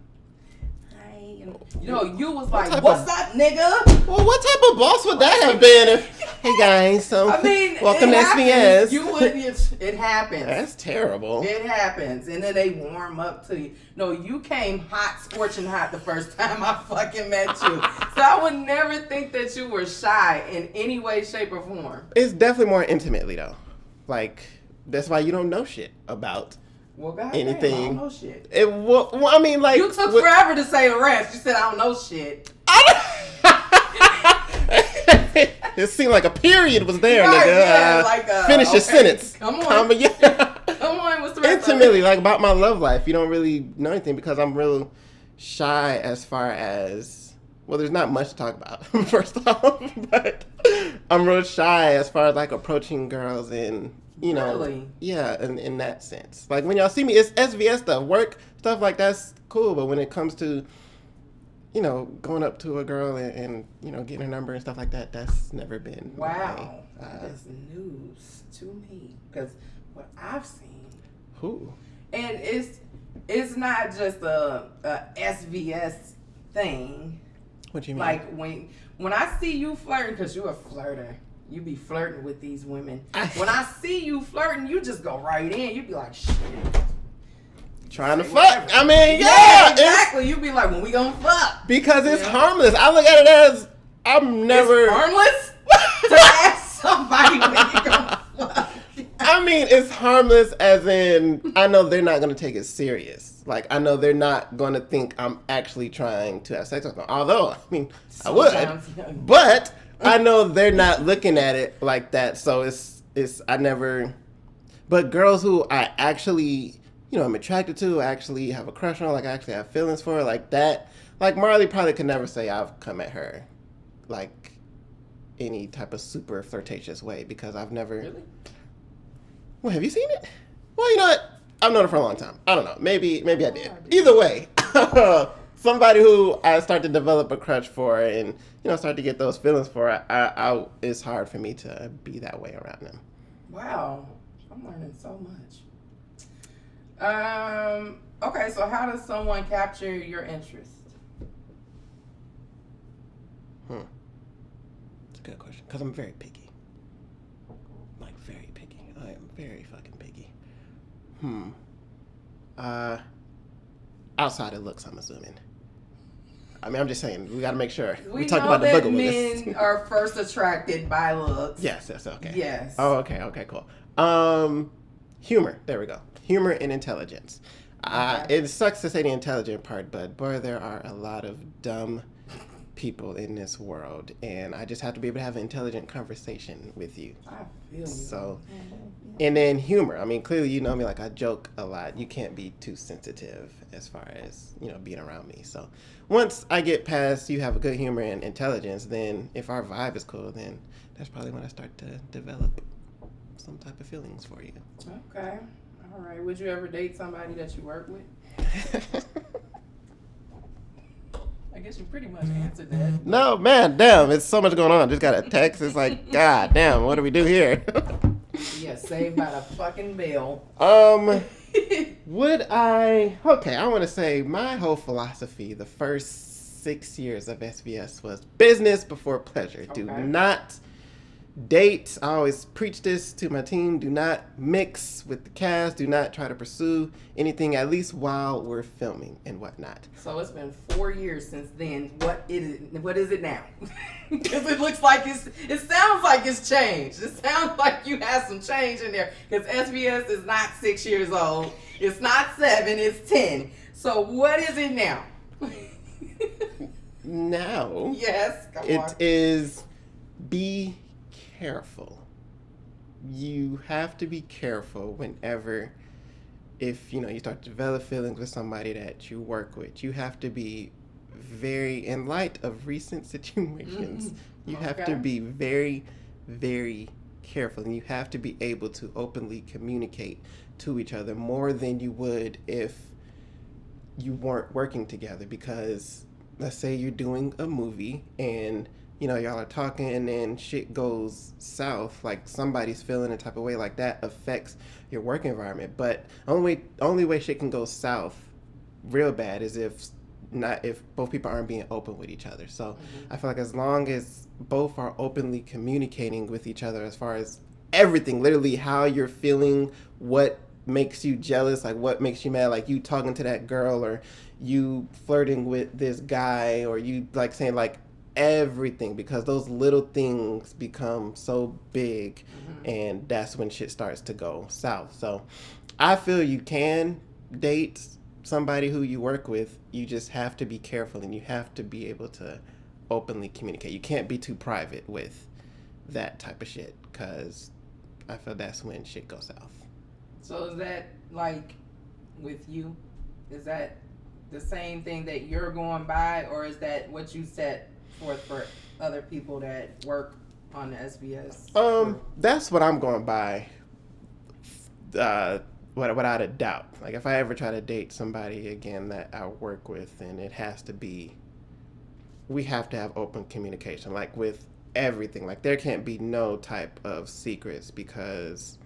You was like, what's up, nigga? Well, what type of boss would that have been? Hey, guys, so welcome to SBS. It happens. That's terrible. It happens. And then they warm up to you. No, you came hot, scorching hot the first time I fucking met you. So I would never think that you were shy in any way, shape, or form. It's definitely more intimately, though. Like, that's why you don't know shit about... Well, God anything. Damn, I don't know shit. I mean, like... You took forever to say the rest. You said, I don't know shit. It seemed like a period was there, right, nigga. Yeah, finish your sentence. Come on. Come on, what's the rest intimately, like, about my love life. You don't really know anything because I'm real shy as far as... Well, there's not much to talk about, first off. But I'm real shy as far as, like, approaching girls and... Really? Yeah, in that sense. Like, when y'all see me, it's SVS stuff. Work stuff, like, that's cool. But when it comes to, going up to a girl and getting her number and stuff like that, that's never been wow. That is news to me. Because what I've seen. Who? And it's not just a SVS thing. What do you mean? Like, when I see you flirting, because you're a flirter. You be flirting with these women. When I see you flirting, you just go right in. You be like, shit. Trying to fuck. I mean, yeah, exactly. You be like, when we gonna fuck? Because it's harmless. I look at it as I'm never... It's harmless? To ask somebody when you gonna fuck. I mean, it's harmless as in, I know they're not gonna take it serious. Like, I know they're not gonna think I'm actually trying to have sex with them. Although, I mean, I would. But... I know they're not looking at it like that, so it's I never. But girls who I actually, I'm attracted to, actually have a crush on, like I actually have feelings for, like that. Like Marley probably could never say I've come at her, like any type of super flirtatious way because I've never. Really? Well, have you seen it? Well, you know what? I've known her for a long time. I don't know. Maybe I did. Either way, somebody who I start to develop a crush for and start to get those feelings for, it's hard for me to be that way around them. Wow, I'm learning so much. Okay, so how does someone capture your interest? It's a good question because I'm very picky. Like very picky. I am very fucking picky. Outside of looks, I'm assuming. I mean, I'm just saying, we got to make sure. We talked know about the that boogaloo. men are first attracted by looks. Yes, okay. Yes. Oh, okay, cool. Humor. There we go. Humor and intelligence. Okay. It sucks to say the intelligent part, but boy, there are a lot of dumb people in this world, and I just have to be able to have an intelligent conversation with you. I feel you. So, and then humor. I mean, clearly you know me, like I joke a lot. You can't be too sensitive as far as, being around me. So once I get past you have a good humor and intelligence, then if our vibe is cool, then that's probably when I start to develop some type of feelings for you. Okay. All right. Would you ever date somebody that you work with? I guess you pretty much answered that. No, man, damn, it's so much going on. Just got a text. It's like, God damn, what do we do here? Yeah, saved by the fucking bell. Would I? Okay, I want to say my whole philosophy the first 6 years of SVS was business before pleasure. Okay. Do not date. I always preach this to my team. Do not mix with the cast. Do not try to pursue anything, at least while we're filming and whatnot. So it's been 4 years since then. What is it now? Because it looks like it sounds like it's changed. It sounds like you have some change in there. Because SVS is not 6 years old. It's not 7, it's 10. So what is it now? Now, Yes, come on. it is be careful. You have to be careful whenever, if you start to develop feelings with somebody that you work with. You have to be very, in light of recent situations, you have to be very, very careful, and you have to be able to openly communicate to each other more than you would if you weren't working together. Because let's say you're doing a movie and y'all are talking and then shit goes south, like somebody's feeling a type of way, like that affects your work environment. But only way shit can go south real bad is if both people aren't being open with each other. So I feel like as long as both are openly communicating with each other as far as everything, literally how you're feeling, what makes you jealous, like what makes you mad, like you talking to that girl or you flirting with this guy or you like saying like everything, because those little things become so big and that's when shit starts to go south. So I feel you can date somebody who you work with. You just have to be careful and you have to be able to openly communicate. You can't be too private with that type of shit, because I feel that's when shit goes south. So is that like with you? Is that the same thing that you're going by, or is that what you set forth for other people that work on the SBS? That's what I'm going by. Without a doubt. Like if I ever try to date somebody again that I work with, then it has to be, we have to have open communication, like with everything. Like there can't be no type of secrets, because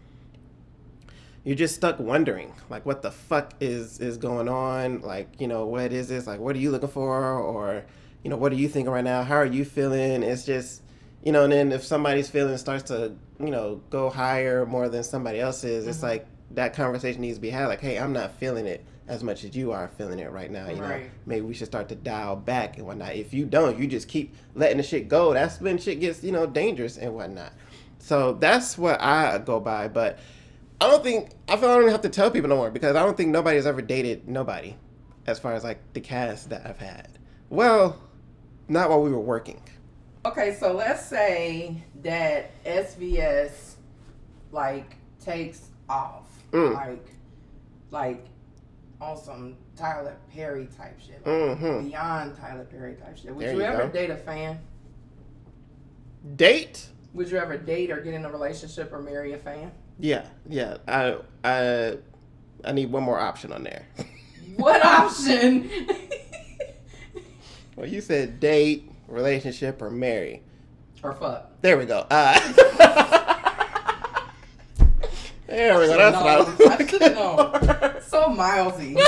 you're just stuck wondering, like, what the fuck is going on? Like, what is this? Like, what are you looking for? Or, what are you thinking right now? How are you feeling? It's just, and then if somebody's feeling starts to, go higher more than somebody else's, it's like that conversation needs to be had. Like, hey, I'm not feeling it as much as you are feeling it right now. Right. Maybe we should start to dial back and whatnot. If you don't, you just keep letting the shit go. That's when shit gets, dangerous and whatnot. So that's what I go by. But I feel I don't have to tell people no more, because I don't think nobody has ever dated nobody as far as like the cast that I've had. Well, not while we were working. Okay, so let's say that SVS like takes off, like on some Tyler Perry type shit, like beyond Tyler Perry type shit. Would you ever date a fan? Date? Would you ever date or get in a relationship or marry a fan? Yeah. I need one more option on there. What option? Well, you said date, relationship, or marry. Or fuck. There we go. There we go. That's what I should know. So milesy.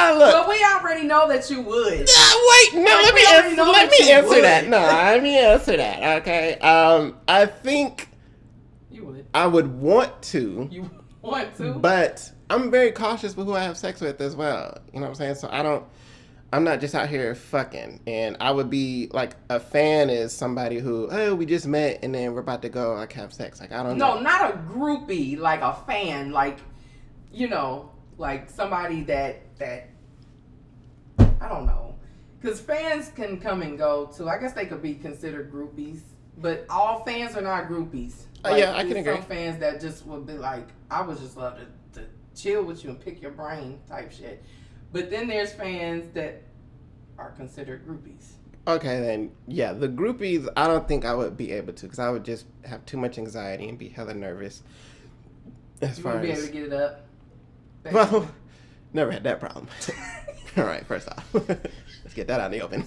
Look. But we already know that you would. Wait, no, let me answer that. No, let me answer that. Okay. I think you would. I would want to. You want to? But I'm very cautious with who I have sex with as well. You know what I'm saying? So I'm not just out here fucking. And I would be like, a fan is somebody who, oh, we just met and then we're about to go like have sex. Like, I don't know. No, not a groupie, like a fan, like, you know, like somebody that I don't know. Because fans can come and go too. I guess they could be considered groupies. But all fans are not groupies. Like, yeah, I can agree. Some fans that just would be like, I would just love to chill with you and pick your brain type shit. But then there's fans that are considered groupies. Okay, then, yeah, the groupies, I don't think I would be able to, because I would just have too much anxiety and be hella nervous. You wouldn't be able to get it up? Well, never had that problem. All right, first off, let's get that out in the open.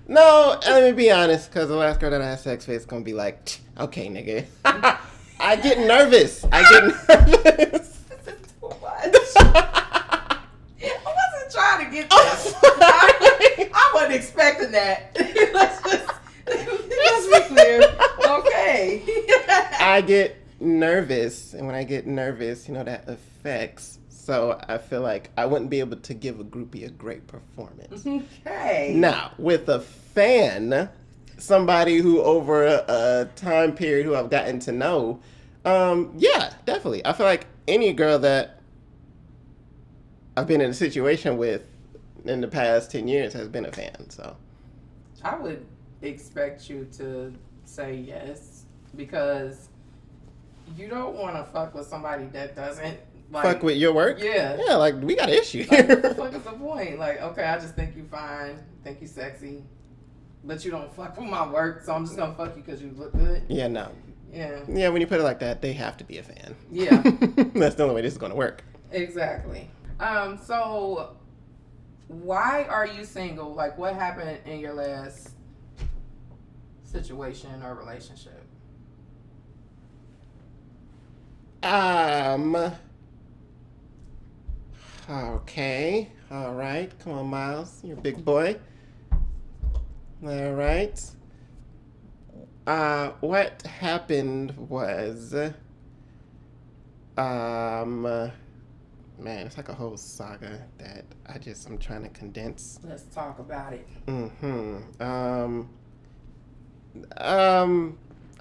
No, let me be honest, because the last girl that I had sex with is going to be like, okay, nigga. I get nervous. This is too much. I wasn't trying to get this. I wasn't expecting that. Let's be clear. Okay. I get nervous, and when I get nervous, you know, that affects. So I feel like I wouldn't be able to give a groupie a great performance. Okay. Now, with a fan, somebody who over a time period who I've gotten to know, yeah, definitely. I feel like any girl that I've been in a situation with in the past 10 years has been a fan. So I would expect you to say yes, because you don't want to fuck with somebody that doesn't like, fuck with your work? Yeah. Yeah, like, we got an issue like, here. what the fuck is the point? Like, okay, I just think you fine, think you sexy, but you don't fuck with my work, so I'm just gonna fuck you because you look good. Yeah, no. Yeah. Yeah, when you put it like that, they have to be a fan. Yeah. That's the only way this is gonna work. Exactly. So why are you single? Like, what happened in your last situation or relationship? Okay. All right. Come on, Miles. You're a big boy. All right. What happened was, man, it's like a whole saga that I'm trying to condense. Let's talk about it. I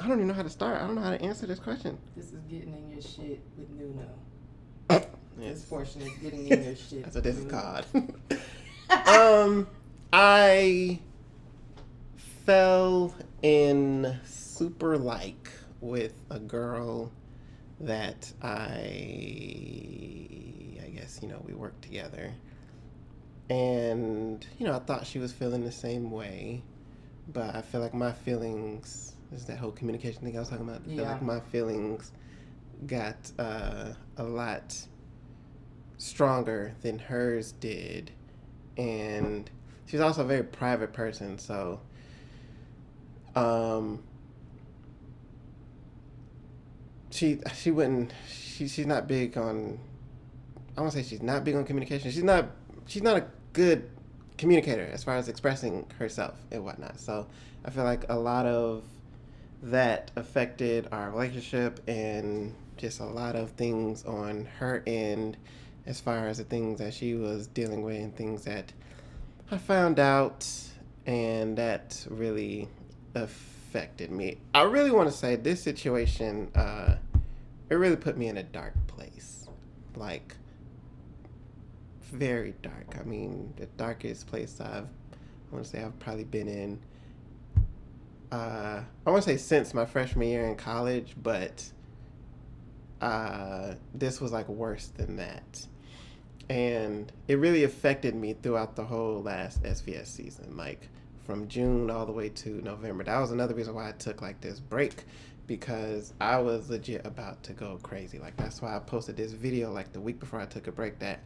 don't even know how to start. I don't know how to answer this question. This is getting in your shit with Nuno. Yes. This portion is getting in your shit. That's what this is called. I fell in super like with a girl that I guess, you know, we worked together. And, you know, I thought she was feeling the same way. But I feel like my feelings, this is that whole communication thing I was talking about. I feel like my feelings got a lot stronger than hers did. And she's also a very private person, so she's not big on, I won't say she's not big on communication. She's not a good communicator as far as expressing herself and whatnot. So I feel like a lot of that affected our relationship and just a lot of things on her end as far as the things that she was dealing with and things that I found out, and that really affected me. I really want to say this situation, it really put me in a dark place. Like, very dark. I mean, the darkest place I've probably been in, I want to say since my freshman year in college, but this was like worse than that. And it really affected me throughout the whole last SVS season. Like, from June all the way to November. That was another reason why I took like this break, because I was legit about to go crazy. Like that's why I posted this video like the week before I took a break, that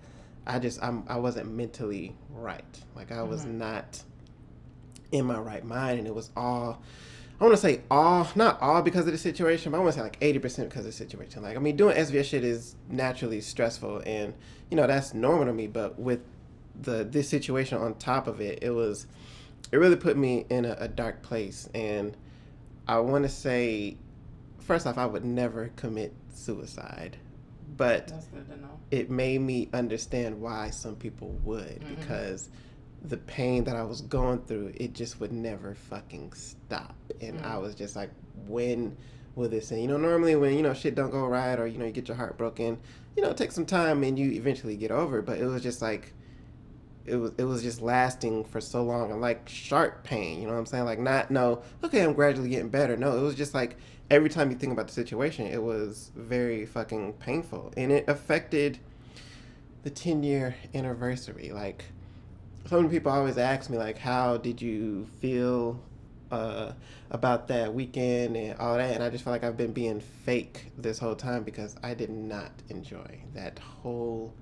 I wasn't mentally right. Like I was not in my right mind, and it was all, I want to say all, not all because of the situation, but I want to say like 80% because of the situation. Like, I mean, doing SVS shit is naturally stressful, and, you know, that's normal to me, but with this situation on top of it, it really put me in a dark place. And I want to say, first off, I would never commit suicide, but that's good to know. It made me understand why some people would, because the pain that I was going through, it just would never fucking stop. And I was just like, when will this end? You know, normally when, you know, shit don't go right, or, you know, you get your heart broken, you know, it takes some time and you eventually get over it. But it was just like, it was just lasting for so long, and like sharp pain, you know what I'm saying? Like okay, I'm gradually getting better. No, it was just like every time you think about the situation, it was very fucking painful. And it affected the 10-year anniversary. Like, so many people always ask me, like, how did you feel about that weekend and all that? And I just feel like I've been being fake this whole time, because I did not enjoy that whole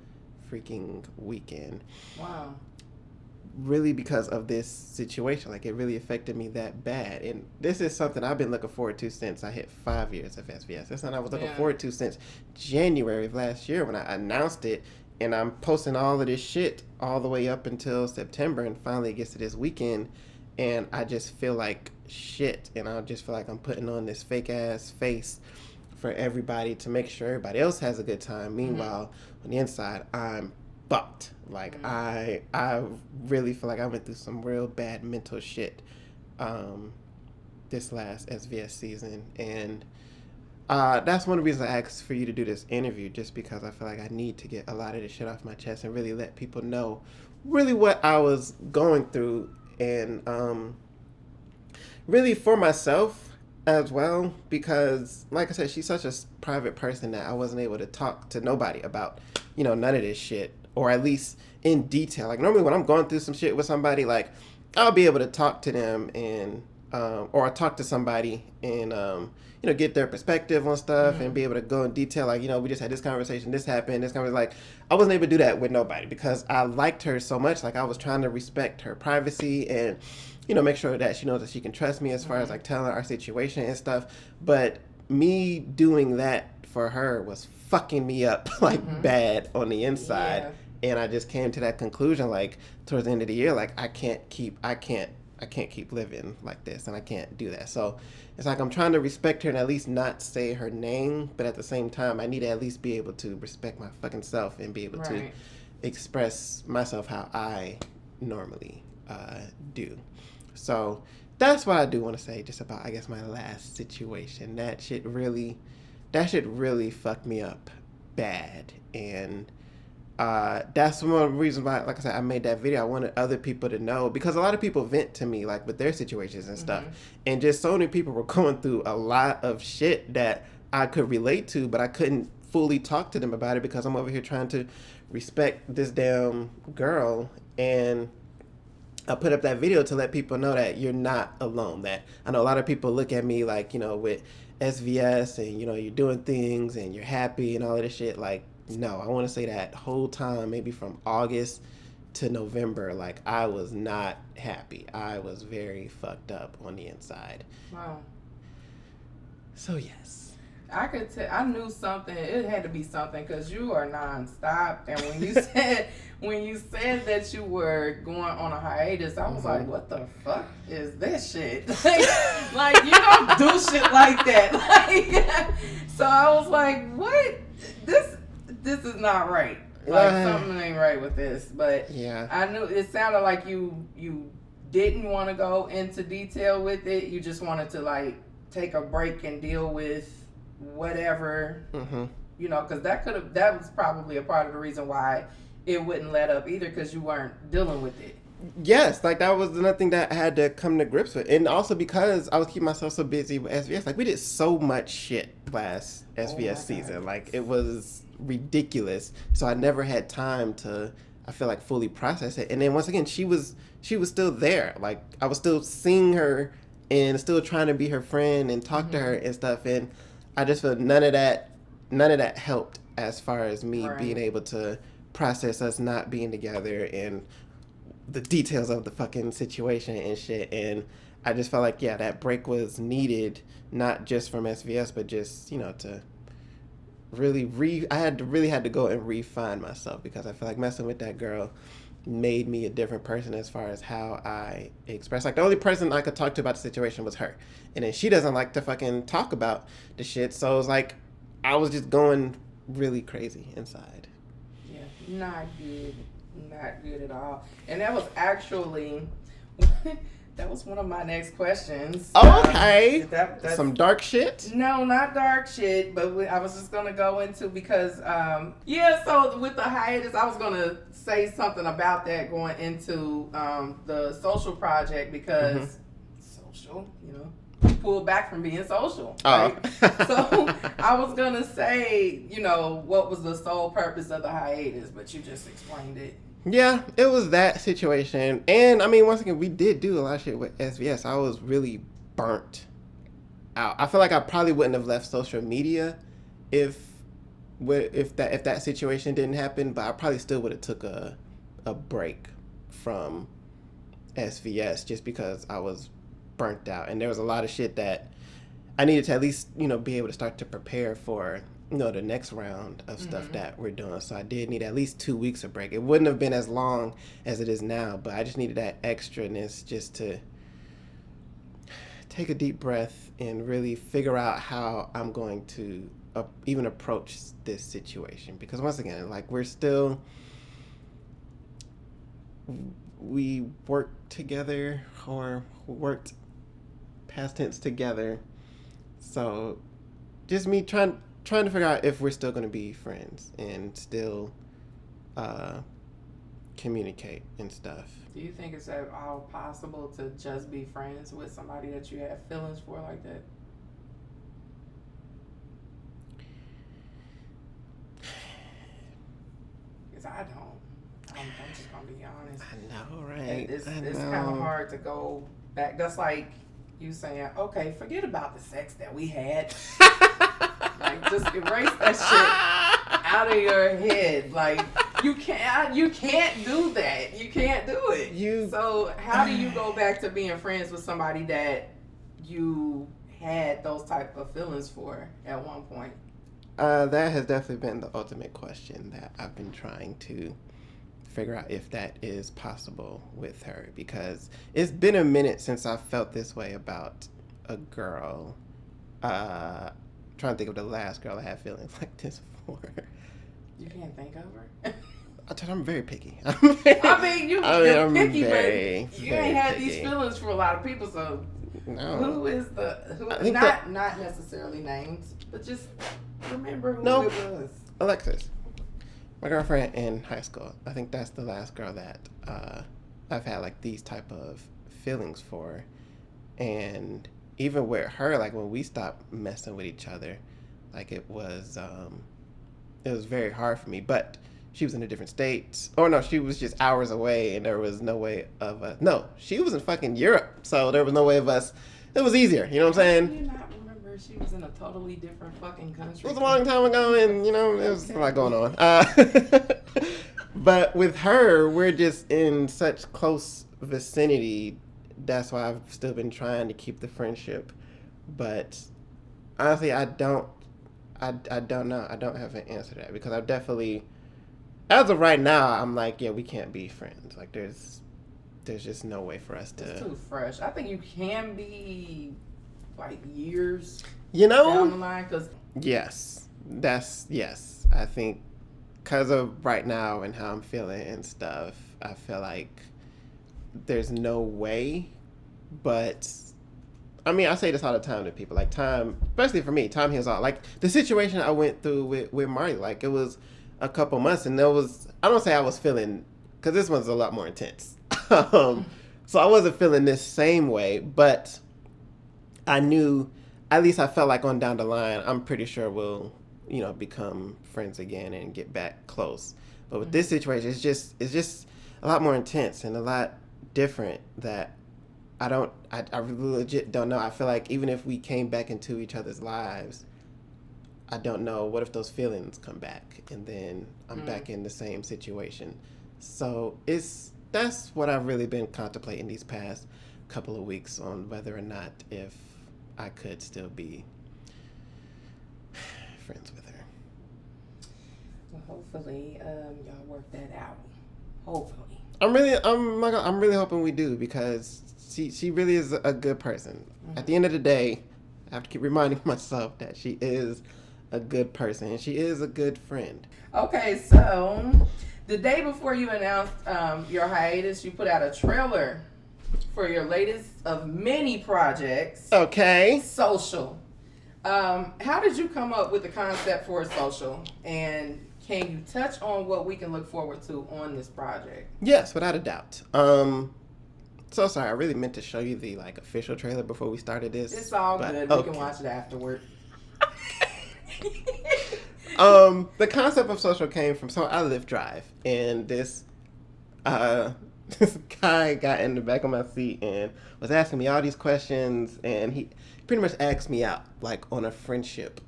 freaking weekend. Wow. Really, because of this situation. Like, it really affected me that bad. And this is something I've been looking forward to since I hit 5 years of SVS. That's something I was looking forward to since January of last year when I announced it. And I'm posting all of this shit all the way up until September, and finally it gets to this weekend, and I just feel like shit. And I just feel like I'm putting on this fake ass face for everybody to make sure everybody else has a good time. Meanwhile, on the inside, I'm fucked. Like, I really feel like I went through some real bad mental shit this last SVS season. And that's one of the reasons I asked for you to do this interview, just because I feel like I need to get a lot of this shit off my chest and really let people know really what I was going through, and really for myself as well, because like I said, she's such a private person that I wasn't able to talk to nobody about, you know, none of this shit, or at least in detail. Like, normally when I'm going through some shit with somebody, like, I'll be able to talk to them and or talk to somebody and you know, get their perspective on stuff and be able to go in detail. Like, you know, we just had this conversation, this happened, this conversation. Like, I wasn't able to do that with nobody because I liked her so much. Like, I was trying to respect her privacy and, you know, make sure that she knows that she can trust me as far as like telling her our situation and stuff. But me doing that for her was fucking me up like bad on the inside. Yeah. And I just came to that conclusion, like, towards the end of the year, like, I can't keep living like this, and I can't do that. So it's like I'm trying to respect her and at least not say her name, but at the same time, I need to at least be able to respect my fucking self and be able to express myself how I normally do. So that's what I do want to say just about, I guess, my last situation. That shit really fucked me up bad. And that's one of the reasons why, like I said, I made that video. I wanted other people to know, because a lot of people vent to me, like, with their situations and stuff. And just so many people were going through a lot of shit that I could relate to, but I couldn't fully talk to them about it because I'm over here trying to respect this damn girl. And I put up that video to let people know that you're not alone. That I know a lot of people look at me like, you know, with SVS and, you know, you're doing things and you're happy and all of this shit. Like, no, I want to say that whole time, maybe from August to November, like, I was not happy. I was very fucked up on the inside. Wow. So, yes. I could tell. I knew something. It had to be something, because you are nonstop. And when you said that you were going on a hiatus, I was like, "What the fuck is this shit?" Like, you don't do shit like that. Like, so I was like, "What? This is not right. Like, something ain't right with this." But yeah, I knew it sounded like you didn't want to go into detail with it. You just wanted to, like, take a break and deal with whatever, you know, because that was probably a part of the reason why it wouldn't let up either, because you weren't dealing with it. Yes, like, that was another thing that I had to come to grips with. And also because I was keeping myself so busy with SVS. Like, we did so much shit last SVS season. Like, it was ridiculous. So I never had time to I feel like fully process it. And then once again, she was still there. Like I was still seeing her and still trying to be her friend and talk to her and stuff. And I just feel none of that helped as far as me being able to process us not being together and the details of the fucking situation and shit. And I just felt like, yeah, that break was needed, not just from SVS, but just, to really I had to go and refine myself, because I feel like messing with that girl made me a different person as far as how I express. Like the only person I could talk to about the situation was her, and then she doesn't like to fucking talk about the shit, so it was like I was just going really crazy inside. Yeah, not good at all. And that was actually that was one of my next questions. Okay. That's some dark shit? No, not dark shit, but I was just going to go into, because, so with the hiatus, I was going to say something about that going into the social project, because social, pulled back from being social, right? So I was going to say, what was the sole purpose of the hiatus, but you just explained it. Yeah, it was that situation. And, I mean, once again, we did do a lot of shit with SVS. I was really burnt out. I feel like I probably wouldn't have left social media if that situation didn't happen, but I probably still would have took a break from SVS just because I was burnt out. And there was a lot of shit that I needed to at least, be able to start to prepare for the next round of stuff that we're doing. So I did need at least 2 weeks of break. It wouldn't have been as long as it is now, but I just needed that extraness just to take a deep breath and really figure out how I'm going to even approach this situation. Because once again, like we worked together, or worked past tense together. So just me trying to figure out if we're still going to be friends and still communicate and stuff. Do you think it's at all possible to just be friends with somebody that you have feelings for like that? Because I don't. I'm just going to be honest. I know, right? It's kind of hard to go back. That's like you saying, okay, forget about the sex that we had. Like, just erase that shit out of your head. Like, you can't do that. You can't do it. So how do you go back to being friends with somebody that you had those type of feelings for at one point? That has definitely been the ultimate question that I've been trying to figure out, if that is possible with her, because it's been a minute since I felt this way about a girl. Trying to think of the last girl I had feelings like this for. You can't think of her? I'm very picky. You're picky, but you ain't had these feelings for a lot of people, so no. Not necessarily names, but just remember who it was. Alexis, my girlfriend in high school. I think that's the last girl that I've had like these type of feelings for. And even with her, like when we stopped messing with each other, like it was very hard for me. But she was in a different state. Or no, she was just hours away, and there was no way of us. No, she was in fucking Europe, so there was no way of us. It was easier, you know what I'm saying? Do you not remember she was in a totally different fucking country? It was a long time ago, and there was a lot going on. But with her, we're just in such close vicinity. That's why I've still been trying to keep the friendship. But honestly, I don't know. I don't have an answer to that, because I've definitely, as of right now, I'm like, yeah, we can't be friends. Like there's just no way for us to. It's too fresh. I think you can be like years down the line, cause yes, I think because of right now and how I'm feeling and stuff, I feel like there's no way. But I mean, I say this all the time to people, like time, especially for me, time heals all. Like the situation I went through with Marty, like it was a couple months, and I don't say I was feeling, because this one's a lot more intense. So I wasn't feeling this same way, but I knew, at least I felt like on down the line, I'm pretty sure we'll, become friends again and get back close. But with this situation, it's just a lot more intense and a lot different that I really legit don't know. I feel like even if we came back into each other's lives, I don't know. What if those feelings come back and then I'm back in the same situation? So that's what I've really been contemplating these past couple of weeks on whether or not if I could still be friends with her. Well, hopefully, y'all work that out. Hopefully. I'm really hoping we do because she really is a good person. At the end of the day, I have to keep reminding myself that she is a good person and she is a good friend. Okay, so the day before you announced your hiatus, you put out a trailer for your latest of many projects. Okay. Social. How did you come up with the concept for Social? And can you touch on what we can look forward to on this project? Yes, without a doubt. So sorry, I really meant to show you the official trailer before we started this. It's all good. We can watch it afterward. The concept of Social came from, so I live drive, and this guy got in the back of my seat and was asking me all these questions, and he pretty much asked me out on a friendship.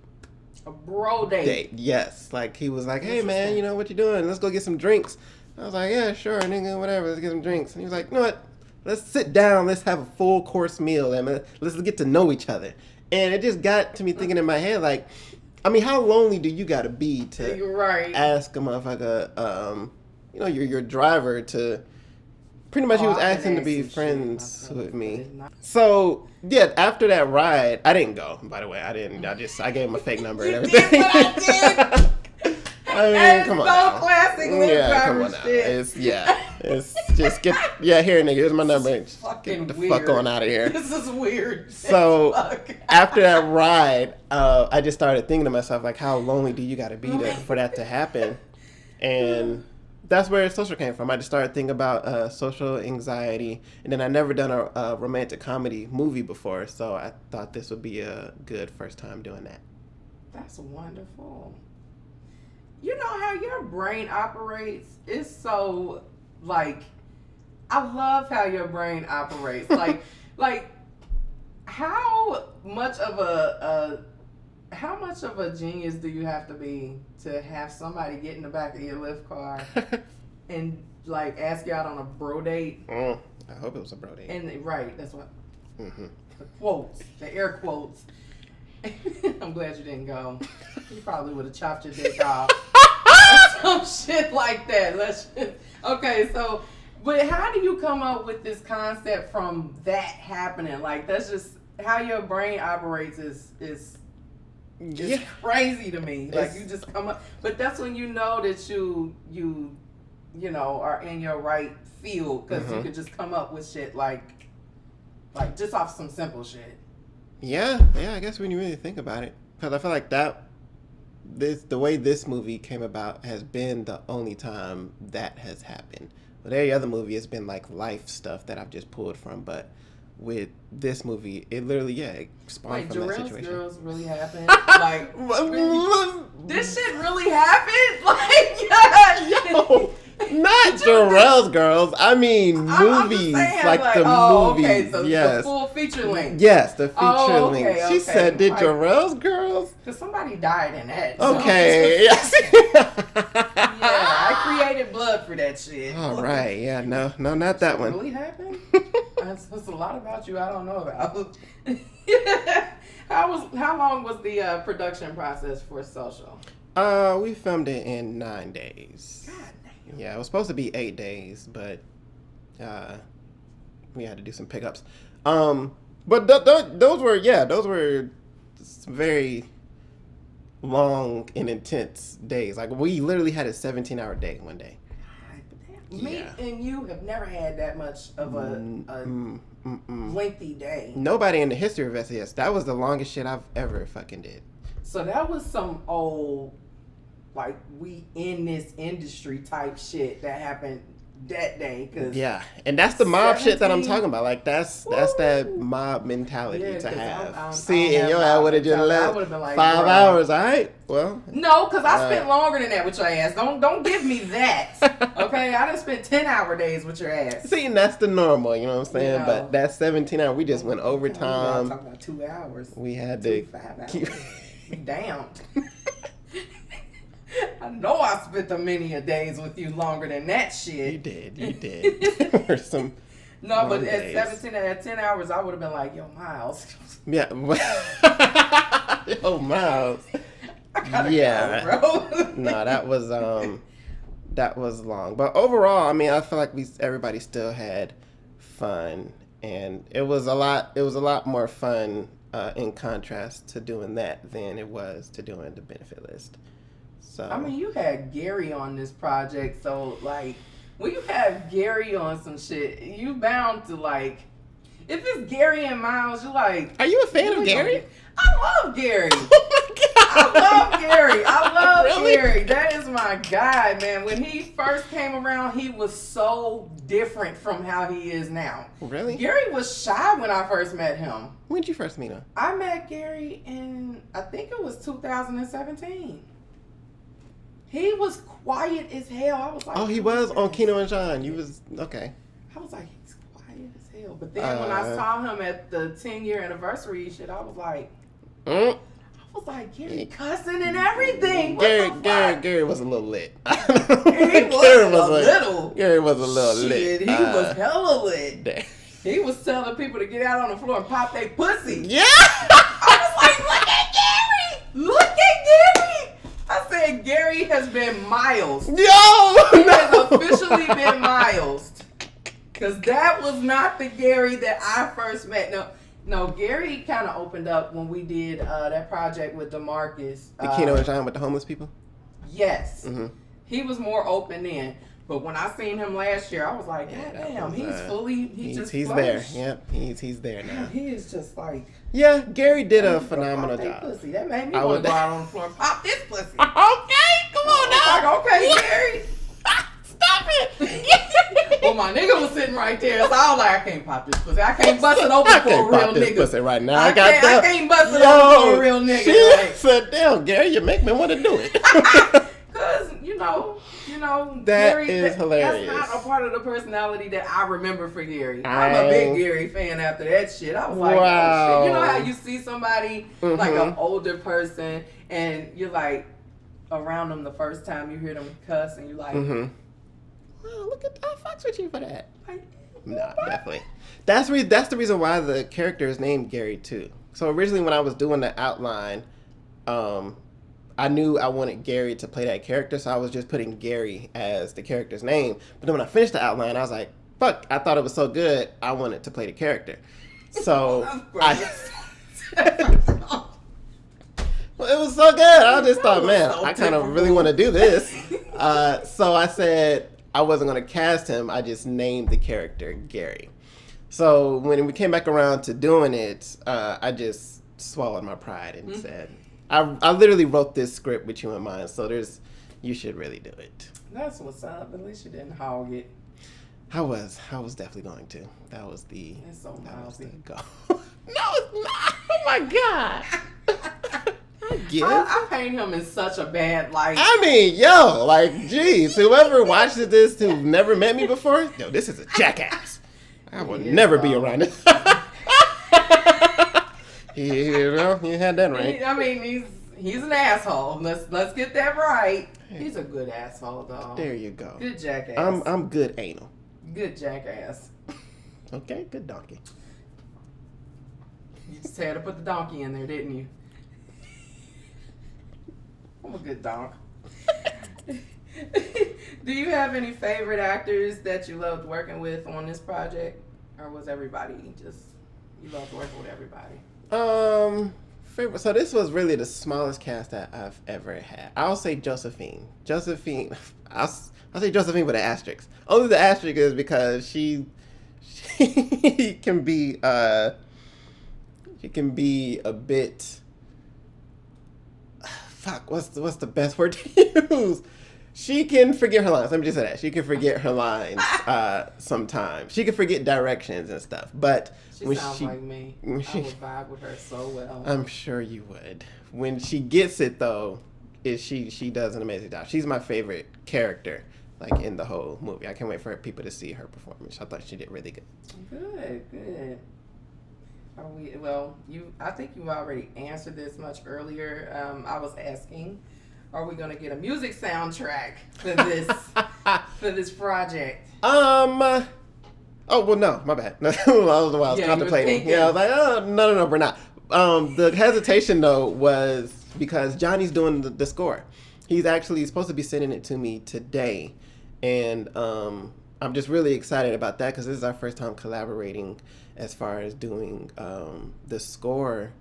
A bro date. Yes. He was like, hey man, what you doing? Let's go get some drinks. I was like, yeah, sure, nigga, whatever, let's get some drinks. And he was like, you know what? Let's sit down, let's have a full course meal, and let's get to know each other. And it just got to me thinking in my head, how lonely do you gotta be to ask a motherfucker, your driver to pretty much he was asking to be friends with me. So yeah, after that ride, I didn't go. By the way, I didn't. I gave him a fake number and everything. Did what I did. I mean, come on now. Classic driver shit. It's just here, nigga. Here's my number. Fucking get the weird. Fuck on out of here. This is weird. So after that ride, I just started thinking to myself, how lonely do you got to be for that to happen? And that's where Social came from. I just started thinking about social anxiety, and then I never done a romantic comedy movie before, so I thought this would be a good first time doing that. That's wonderful. You know how your brain operates? It's so, I love how your brain operates. How much of a genius do you have to be to have somebody get in the back of your Lyft car and ask you out on a bro date? I hope it was a bro date. And that's what the quotes, the air quotes. I'm glad you didn't go. You probably would have chopped your dick off. Some shit like that. Okay, so, but how do you come up with this concept from that happening? That's just how your brain operates is crazy to me. You just come up, but that's when you know that you are in your right field because you could just come up with shit just off some simple shit. Yeah, I guess when you really think about it, because I feel like the way this movie came about has been the only time that has happened. With every other movie, it's been life stuff that I've just pulled from, but with this movie, it literally, it spawned from that situation. Girls really happened? This shit really happened? Yo, not Jarrell's Girls. I mean movies, movies. Okay, so yes. The full feature length. Yes, the feature length. Okay, she said, "Did Jarrell's Girls?" Because somebody died in that. Okay. Yes. I created blood for that shit. All right. Yeah. No, not that one. Really happened? That's a lot about you I don't know about. How long was the production process for Social? We filmed it in 9 days. God damn. Yeah, it was supposed to be 8 days, but we had to do some pickups. But those were very long and intense days. We literally had a 17-hour day one day. Me and you have never had that much of a lengthy day. Nobody in the history of SES. That was the longest shit I've ever fucking did. So that was some old, we in this industry type shit that happened that day. Cause yeah, and that's the mob shit that I'm 17? talking about. Like that's that mob mentality Yeah, to 'cause have. I See, don't and your have ass mob would have just mentality. I let would've been like, 5 bro. hours. All right, well. No, because I spent longer than that with your ass. Don't give me that. Okay, I done spent 10-hour days with your ass. See, and that's the normal, you know what I'm saying? You know. But that 17 hours, we just went We overtime. talking about 2 hours. We had to 5 hours. keep. Be damned. I know I spent a many a days with you longer than that shit. You did. Or some. No, but days. at 10 hours, I would have been like, yo, Miles. Yeah. Oh, Miles. I gotta Yeah. go, bro. No, that was long. But overall, I mean, I feel like everybody still had fun, and it was a lot more fun in contrast to doing that than it was to doing the benefit list. So I mean, you had Gary on this project, so like when you have Gary on some shit, you bound to like. If it's Gary and Miles, you like. Are you a fan of Gary? I love Gary. Oh my god! I love Gary. I love Really? Gary. That is my guy, man. When he first came around, he was so different from how he is now. Really? Gary was shy when I first met him. When did you first meet him? I met Gary in, I think it was 2017. He was quiet as hell. I was like, Oh, he was on Keno and John. You was okay. I was like, he's quiet as hell. But then when I saw him at the 10-year anniversary shit, I was like, Gary cussing and everything. What the fuck? Gary was a little lit. Gary was a little lit. He was hella lit. Damn. He was telling people to get out on the floor and pop their pussy. Yeah. I was like, look at Gary! Look at Gary! I said, Gary has been Miles. Yo! He has officially been Miles. Because that was not the Gary that I first met. No, Gary kind of opened up when we did that project with DeMarcus. The Keno and John with the homeless people? Yes. Mm-hmm. He was more open then. But when I seen him last year, I was like, God damn, he's fully, he's there. Yep, he's there now. He is just like. Yeah, Gary did a phenomenal job. Pussy. That made me want to go out on the floor and pop this pussy. Okay, come on now. Like, okay, Gary. Stop it. Well, my nigga was sitting right there, so I was like, I can't pop this pussy. I can't bust it open for a real nigga. Pussy right now. I can't bust it open for a real nigga. She said, damn, Gary, you make me want to do it. Because, you know, that Gary, is hilarious. That's not a part of the personality that I remember for Gary. I'm a big Gary fan after that shit. I was like, wow. Oh, shit. You know how you see somebody, like an older person, and you're like, around them the first time you hear them cuss, and you're like, Wow, look at I fucks with you for that. Like, Nah, definitely. That's the reason why the character is named Gary too. So originally when I was doing the outline, I knew I wanted Gary to play that character, so I was just putting Gary as the character's name. But then when I finished the outline, I was like, fuck, I thought it was so good, I wanted to play the character. So well, it was so good. I just thought, man, I kind of really want to do this. So I said I wasn't going to cast him. I just named the character Gary. So when we came back around to doing it, I just swallowed my pride and said, I literally wrote this script with you in mind. So you should really do it. That's what's up. At least you didn't hog it. I was definitely going to. That was the goal. No, it's not. Oh my God. I paint him in such a bad light. I mean, yo, like, geez, whoever watches this who've never met me before, yo, this is a jackass. I will never be around it. You had that right. I mean, he's an asshole. Let's get that right. He's a good asshole, though. There you go. Good jackass. I'm good anal. Good jackass. Okay, good donkey. You just had to put the donkey in there, didn't you? I'm a good donk. Do you have any favorite actors that you loved working with on this project? Or was everybody just, you loved working with everybody? Favorite. So this was really the smallest cast that I've ever had. I'll say Josephine. I'll say Josephine with an asterisk. Only the asterisk is because she can be a bit. Fuck. What's the best word to use? She can forget her lines. Let me just say that. She can forget her lines sometimes. She can forget directions and stuff. But she sounds like me. I would vibe with her so well. I'm sure you would. When she gets it, though, she does an amazing job. She's my favorite character, like, in the whole movie. I can't wait for people to see her performance. I thought she did really good. Good. I think you already answered this much earlier. I was asking, are we going to get a music soundtrack for this for this project? Oh well, no, my bad. I was contemplating. Yeah, I was like, oh no, we're not. The hesitation though was because Johnny's doing the score. He's actually supposed to be sending it to me today, and I'm just really excited about that because this is our first time collaborating as far as doing the score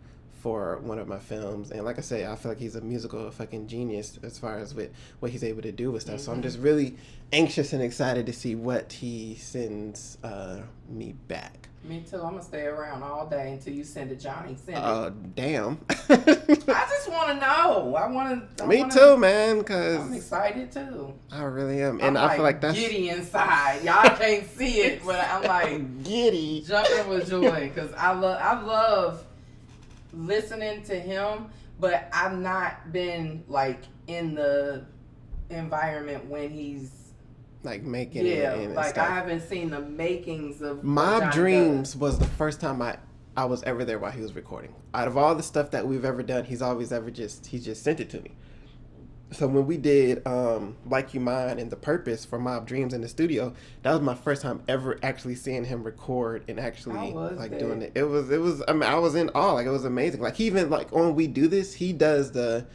for one of my films. And like I say, I feel like he's a musical fucking genius as far as with what he's able to do with stuff. So I'm just really anxious and excited to see what he sends me back. Me too. I'm gonna stay around all day until you send it, Johnny. Send it. Damn. I just want to know. Me too, man. Cause I'm excited too. I really am, and I feel like that's giddy inside. Y'all can't see it, but I'm like giddy, jumping with joy because I love listening to him, but I've not been like in the environment when he's like making it. And like stuff. I haven't seen the makings of Mob Dreams was the first time I was ever there while he was recording. Out of all the stuff that we've ever done, he's just sent it to me. So when we did Like You Mine and The Purpose for Mob Dreams in the studio, that was my first time ever actually seeing him record and actually like doing it. It was I mean, I was in awe. Like it was amazing. Like he even like when we do this, he does the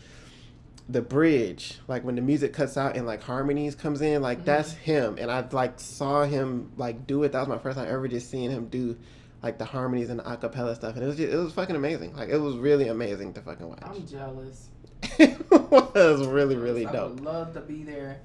bridge, like when the music cuts out and like harmonies comes in, like that's him. And I like saw him like do it. That was my first time ever just seeing him do like the harmonies and the acapella stuff, and it was fucking amazing. Like it was really amazing to fucking watch. I'm jealous. It was really dope. I would love to be there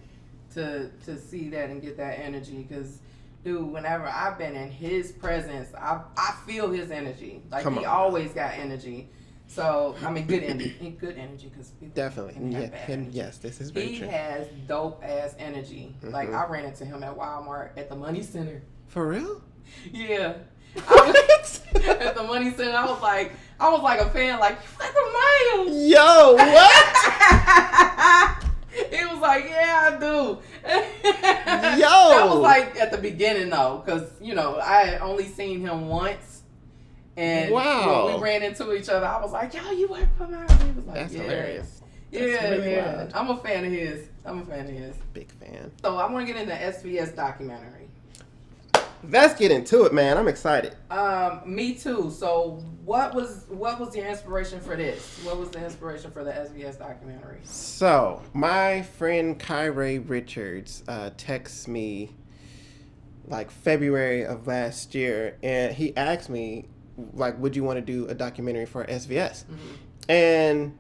to see that and get that energy because dude, whenever I've been in his presence, I feel his energy. Like he always got energy. So I mean, good energy because definitely, yes, this is very true. He has dope ass energy. Like I ran into him at Walmart at the Money Center. For real? Yeah. At the Money Center, I was like a fan. Like you like the Miles? Yo, what? He was like, yeah, I do. Yo, that was like at the beginning though, because I had only seen him once. And when we ran into each other, I was like, yo, you work for Miles? He was like, that's hilarious. That's yeah. really wild. I'm a fan of his. Big fan. So I want to get into SVS documentary. Let's get into it, man. I'm excited. Me too. So what was your inspiration for this? What was the inspiration for the SVS documentary? So my friend Kyrie Richards texts me like February of last year, and he asked me, like, would you want to do a documentary for SVS? And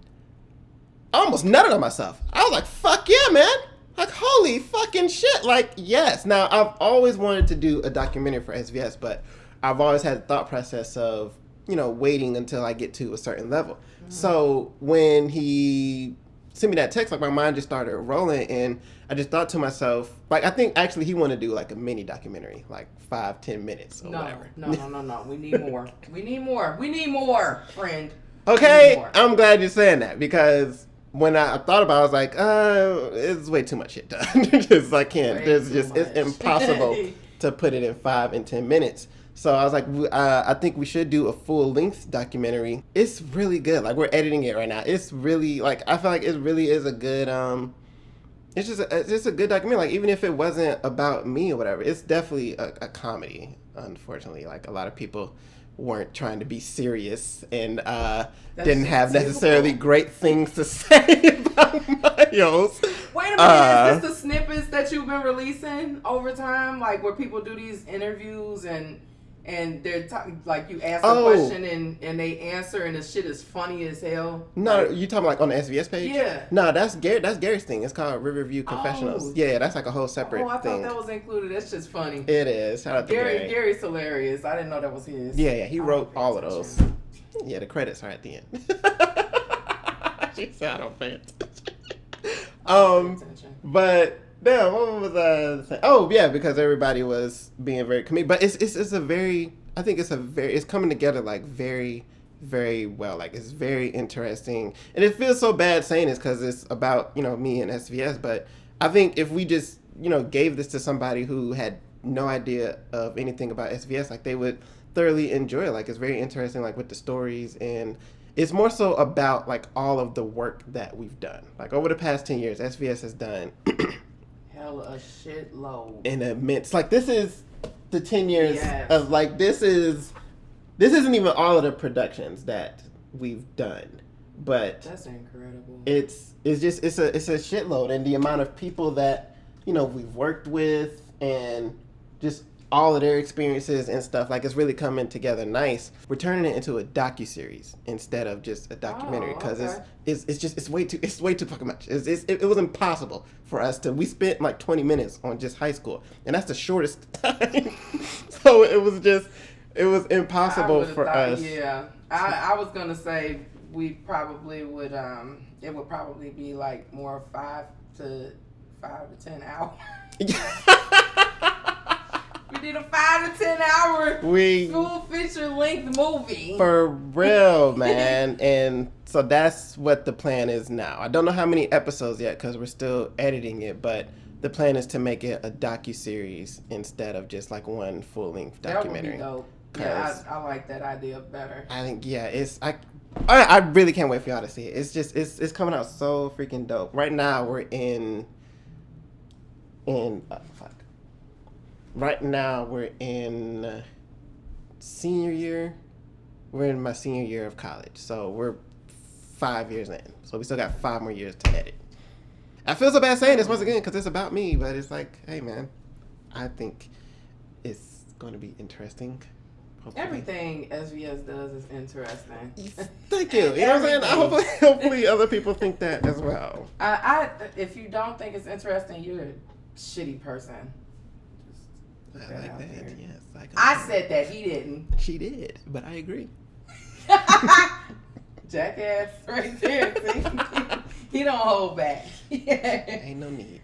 I almost nutted on myself. I was like, fuck yeah, man. Like, holy fucking shit. Like, yes. Now, I've always wanted to do a documentary for SVS, but I've always had the thought process of, waiting until I get to a certain level. So when he sent me that text, like, my mind just started rolling, and I just thought to myself, like, I think actually he wanted to do like a mini documentary, like 5-10 minutes or whatever. No. We need more. We need more, friend. Okay, I'm glad you're saying that because when I thought about it, I was like, it's way too much shit done. Just I can't. It's impossible to put it in 5 and 10 minutes. So I was like, I think we should do a full length documentary. It's really good. Like we're editing it right now. It's really like I feel like it really is a good it's just a good documentary. Like even if it wasn't about me or whatever, it's definitely a comedy. Unfortunately, like a lot of people weren't trying to be serious and didn't have necessarily great things to say about Miles. Wait a minute, is this the snippets that you've been releasing over time, like where people do these interviews and they're talking like you ask a question and they answer and the shit is funny as hell? No, you talking like on the SVS page? Yeah. No, that's Gary's thing. It's called Riverview Confessionals. Yeah, that's like a whole separate thing. I thought that was included. That's just funny. It is. Shout out to Gary. Gary's hilarious. I didn't know that was his. Yeah, he wrote all of those. Yeah, the credits are at the end. She said I don't pay attention. But damn, what was I saying? Oh yeah, because everybody was being very comedic. But it's a very, I think it's coming together like very, very well. Like it's very interesting, and it feels so bad saying this because it's about me and SVS. But I think if we just gave this to somebody who had no idea of anything about SVS, like they would thoroughly enjoy it. Like it's very interesting, like with the stories, and it's more so about like all of the work that we've done. Like over the past 10 years, SVS has done hell a shitload. An immense, like this is the 10 years Yes. of like this isn't even all of the productions that we've done, but That's incredible. it's a shitload, and the amount of people that we've worked with and just all of their experiences and stuff, like it's really coming together nice. We're turning it into a docuseries instead of just a documentary because it's way too fucking much. It was impossible for us to. We spent like 20 minutes on just high school, and that's the shortest time. So it was impossible for us. Yeah, I was gonna say we probably would. It would probably be like more 5 to 10 hours. We did a 5 to 10 hour full feature length movie. For real, man. And so that's what the plan is now. I don't know how many episodes yet because we're still editing it, but the plan is to make it a docuseries instead of just like one full length documentary. That would be dope. Yeah, I like that idea better. I think I really can't wait for y'all to see it. It's coming out so freaking dope. Right now we're in Right now, we're in senior year. We're in my senior year of college. So we're 5 years in. So we still got 5 more years to edit. I feel so bad saying this once again because it's about me. But it's like, hey, man, I think it's going to be interesting. Hopefully. Everything SVS does is interesting. Thank you. You know what I'm saying? Hopefully other people think that as well. If you don't think it's interesting, you're a shitty person. I like that, yes. I said that, he didn't. She did, but I agree. Jackass right there. He don't hold back. Ain't no need.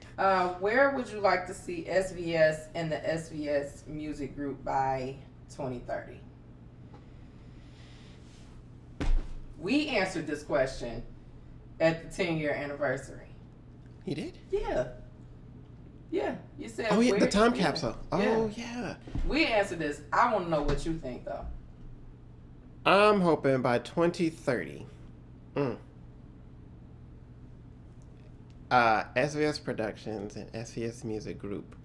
Where would you like to see SVS and the Svs Music Group by 2030? We answered this question at the 10-year anniversary. He did? Yeah. Yeah, you said. Oh yeah, the time capsule. Oh yeah. We answered this. I want to know what you think though. I'm hoping by 2030. SVS Productions and SVS Music Group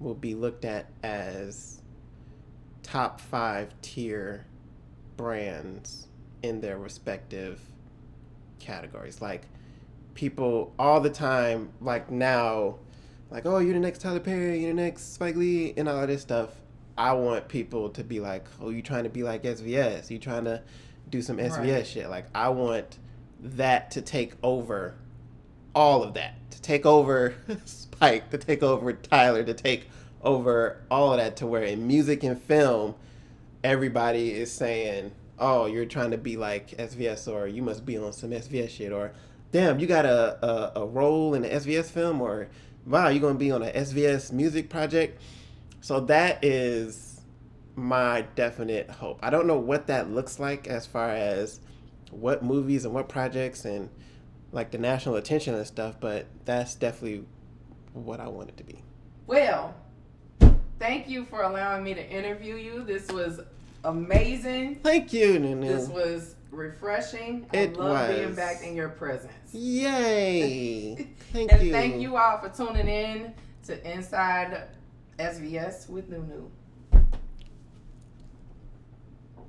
will be looked at as top 5 tier brands in their respective categories. Like people all the time, like now. Like, oh, you're the next Tyler Perry, you're the next Spike Lee, and all this stuff. I want people to be like, oh, you trying to be like SVS? You trying to do some SVS shit? Like, I want that to take over all of that. To take over Spike, to take over Tyler, to take over all of that to where in music and film, everybody is saying, oh, you're trying to be like SVS, or you must be on some SVS shit, or damn, you got a role in the SVS film, or wow, you're going to be on an SVS music project. So that is my definite hope. I don't know what that looks like as far as what movies and what projects and like the national attention and stuff, but that's definitely what I want it to be. Well, thank you for allowing me to interview you. This was amazing. Thank you, Nunu. This was refreshing. I love being back in your presence. Yay. Thank you. And thank you all for tuning in to Inside SVS with Nunu.